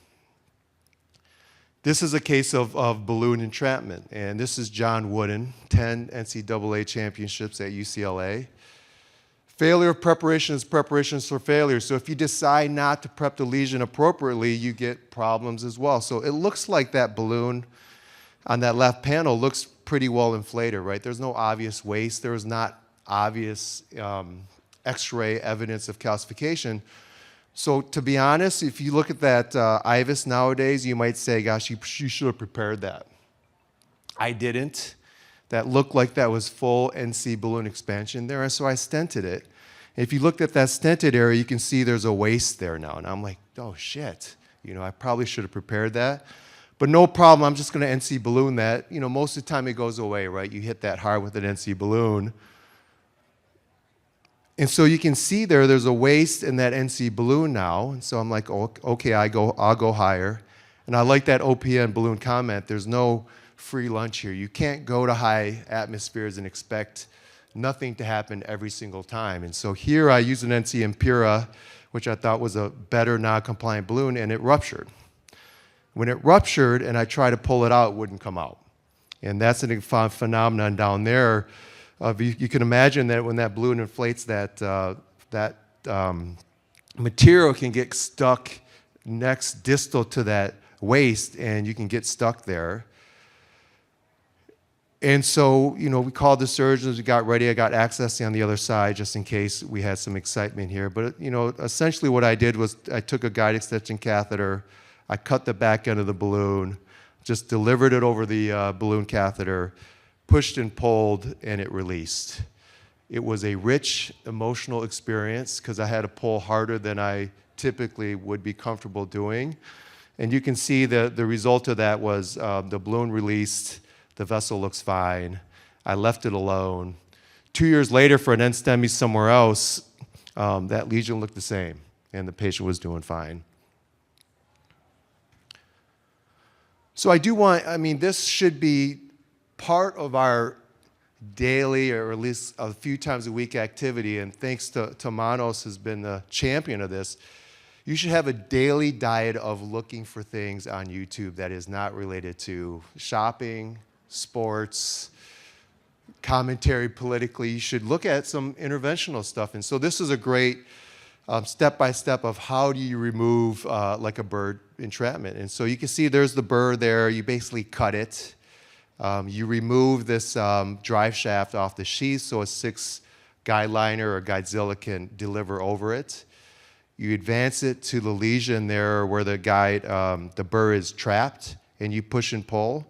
This is a case of balloon entrapment, and this is John Wooden, 10 NCAA championships at UCLA. Failure of preparation is preparations for failure. So if you decide not to prep the lesion appropriately, you get problems as well. So it looks like that balloon on that left panel looks pretty well inflated, right? There's no obvious waste. There was not obvious X-ray evidence of calcification. So to be honest, if you look at that IVUS nowadays, you might say, gosh, you should have prepared that. I didn't. That looked like that was full NC balloon expansion there, and so I stented it. If you looked at that stented area, you can see there's a waste there now, and I'm like, oh shit, I probably should have prepared that. But no problem, I'm just gonna NC balloon that. Most of the time it goes away, right? You hit that hard with an NC balloon. And so you can see there's a waste in that NC balloon now, and so I'm like, oh, okay, I'll go higher. And I like that OPN balloon comment, there's no free lunch here. You can't go to high atmospheres and expect nothing to happen every single time. And so here I used an NC Impera, which I thought was a better non-compliant balloon, and it ruptured. When it ruptured and I tried to pull it out, it wouldn't come out. And that's a phenomenon down there. You can imagine that when that balloon inflates, that material can get stuck next distal to that waist, and you can get stuck there. And so, we called the surgeons, we got ready, I got access on the other side just in case we had some excitement here. But, essentially what I did was I took a guide extension catheter, I cut the back end of the balloon, just delivered it over the balloon catheter, pushed and pulled, and it released. It was a rich emotional experience because I had to pull harder than I typically would be comfortable doing. And you can see the result of that was the balloon released, the vessel looks fine. I left it alone. 2 years later, for an NSTEMI somewhere else, that lesion looked the same, and the patient was doing fine. So this should be part of our daily, or at least a few times a week activity, and thanks to Manos has been the champion of this. You should have a daily diet of looking for things on YouTube that is not related to shopping, sports, commentary politically. You should look at some interventional stuff. And so this is a great step-by-step of how do you remove like a burr entrapment. And so you can see there's the burr there. You basically cut it. You remove this drive shaft off the sheath so a 6 guide liner or guidezilla can deliver over it. You advance it to the lesion there where the burr is trapped, and you push and pull.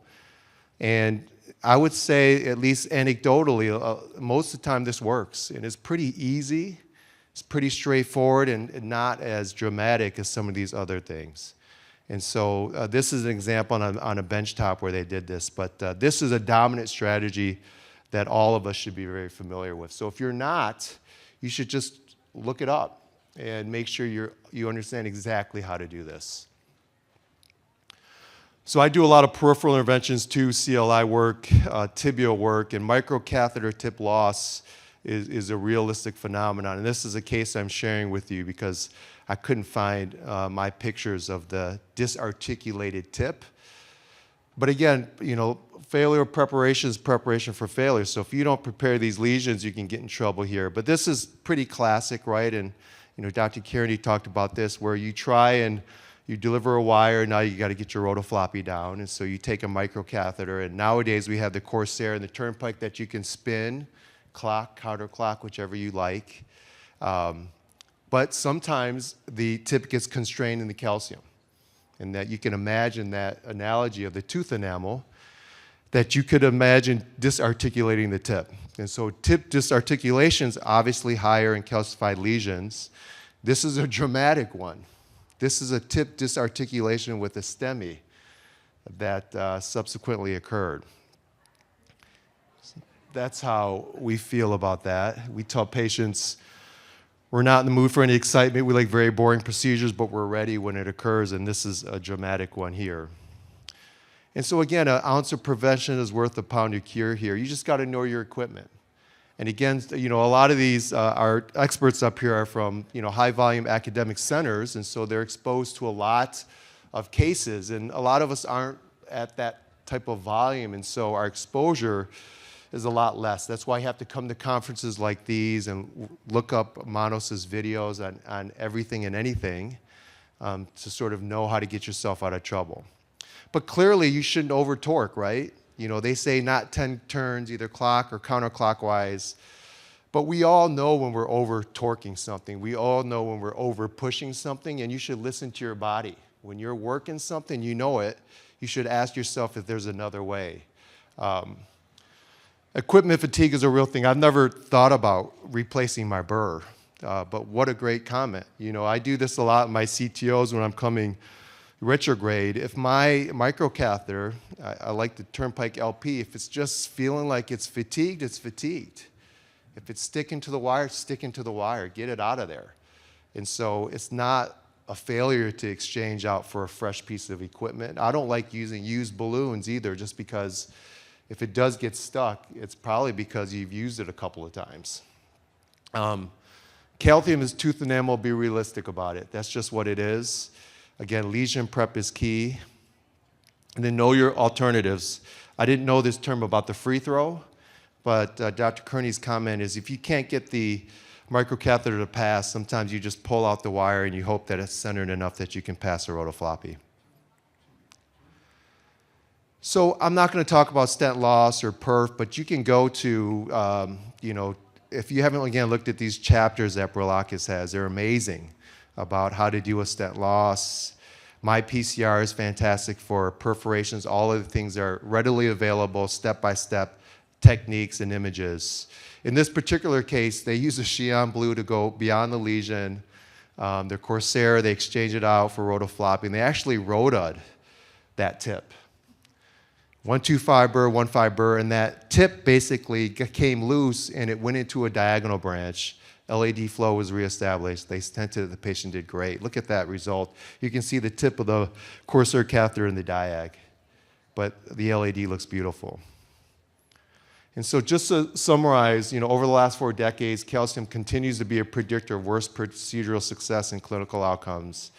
And I would say, at least anecdotally, most of the time this works. And it's pretty easy, it's pretty straightforward, and not as dramatic as some of these other things. And so this is an example on a benchtop where they did this. But this is a dominant strategy that all of us should be very familiar with. So if you're not, you should just look it up and make sure you understand exactly how to do this. So I do a lot of peripheral interventions too, CLI work, tibial work, and microcatheter tip loss is a realistic phenomenon. And this is a case I'm sharing with you because I couldn't find my pictures of the disarticulated tip. But again, failure of preparation is preparation for failure. So if you don't prepare these lesions, you can get in trouble here. But this is pretty classic, right? And Dr. Kearney talked about this, where you try and you deliver a wire, now you got to get your rotofloppy down, and so you take a microcatheter, and nowadays we have the Corsair and the Turnpike that you can spin, clock, counterclock, whichever you like. But sometimes the tip gets constrained in the calcium, and that you can imagine that analogy of the tooth enamel. that you could imagine disarticulating the tip. And so tip disarticulation is obviously higher in calcified lesions. This is a dramatic one. This is a tip disarticulation with a STEMI that subsequently occurred. That's how we feel about that. We tell patients we're not in the mood for any excitement. We like very boring procedures, but we're ready when it occurs, and this is a dramatic one here. And so again, an ounce of prevention is worth a pound of cure here. You just got to know your equipment. And again, a lot of these, our experts up here are from, high volume academic centers, and so they're exposed to a lot of cases, and a lot of us aren't at that type of volume, and so our exposure is a lot less. That's why you have to come to conferences like these and look up Manos's videos on everything and anything to sort of know how to get yourself out of trouble. But clearly, you shouldn't over-torque, right? They say not 10 turns, either clock or counterclockwise. But we all know when we're over-torquing something. We all know when we're over-pushing something, and you should listen to your body. When you're working something, you know it. You should ask yourself if there's another way. Equipment fatigue is a real thing. I've never thought about replacing my burr, but what a great comment. I do this a lot in my CTOs when I'm coming retrograde. If my microcatheter, I like the Turnpike LP, if it's just feeling like it's fatigued, it's fatigued. If it's sticking to the wire, it's sticking to the wire. Get it out of there. And so it's not a failure to exchange out for a fresh piece of equipment. I don't like using used balloons either, just because if it does get stuck, it's probably because you've used it a couple of times. Calcium is tooth enamel. Be realistic about it. That's just what it is. Again, lesion prep is key. And then know your alternatives. I didn't know this term about the free throw, but Dr. Kearney's comment is if you can't get the microcatheter to pass, sometimes you just pull out the wire and you hope that it's centered enough that you can pass a rotofloppy. So I'm not going to talk about stent loss or perf, but you can go to, if you haven't, again, looked at these chapters that Brolakis has, they're amazing about how to deal with stent loss. My PCR is fantastic for perforations. All of the things are readily available, step-by-step techniques and images. In this particular case, they use a Xi'an blue to go beyond the lesion. Their Corsair, they exchange it out for rotofloppy, and they actually rota'd that tip. 125 burr, 15 burr, and that tip basically came loose and it went into a diagonal branch. LAD flow was reestablished. They stented it. The patient did great. Look at that result. You can see the tip of the Corsair catheter in the diag, but the LAD looks beautiful. And so just to summarize, over the last 4 decades, calcium continues to be a predictor of worse procedural success and clinical outcomes.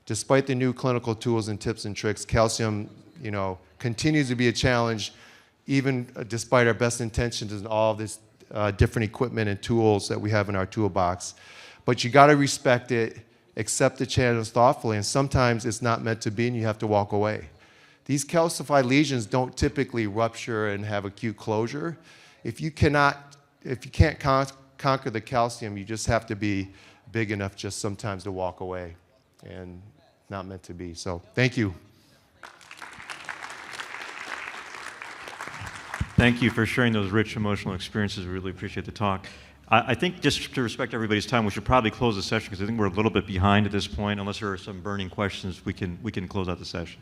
Despite the new clinical tools and tips and tricks, calcium, continues to be a challenge, even despite our best intentions and all of this different equipment and tools that we have in our toolbox. But you got to respect it, accept the challenge thoughtfully, and sometimes it's not meant to be and you have to walk away. These calcified lesions don't typically rupture and have acute closure. If you can't conquer the calcium, you just have to be big enough just sometimes to walk away, and not meant to be. So thank you. Thank you for sharing those rich emotional experiences. We really appreciate the talk. I think just to respect everybody's time, we should probably close the session because I think we're a little bit behind at this point. Unless there are some burning questions, we can close out the session.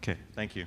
Okay, thank you.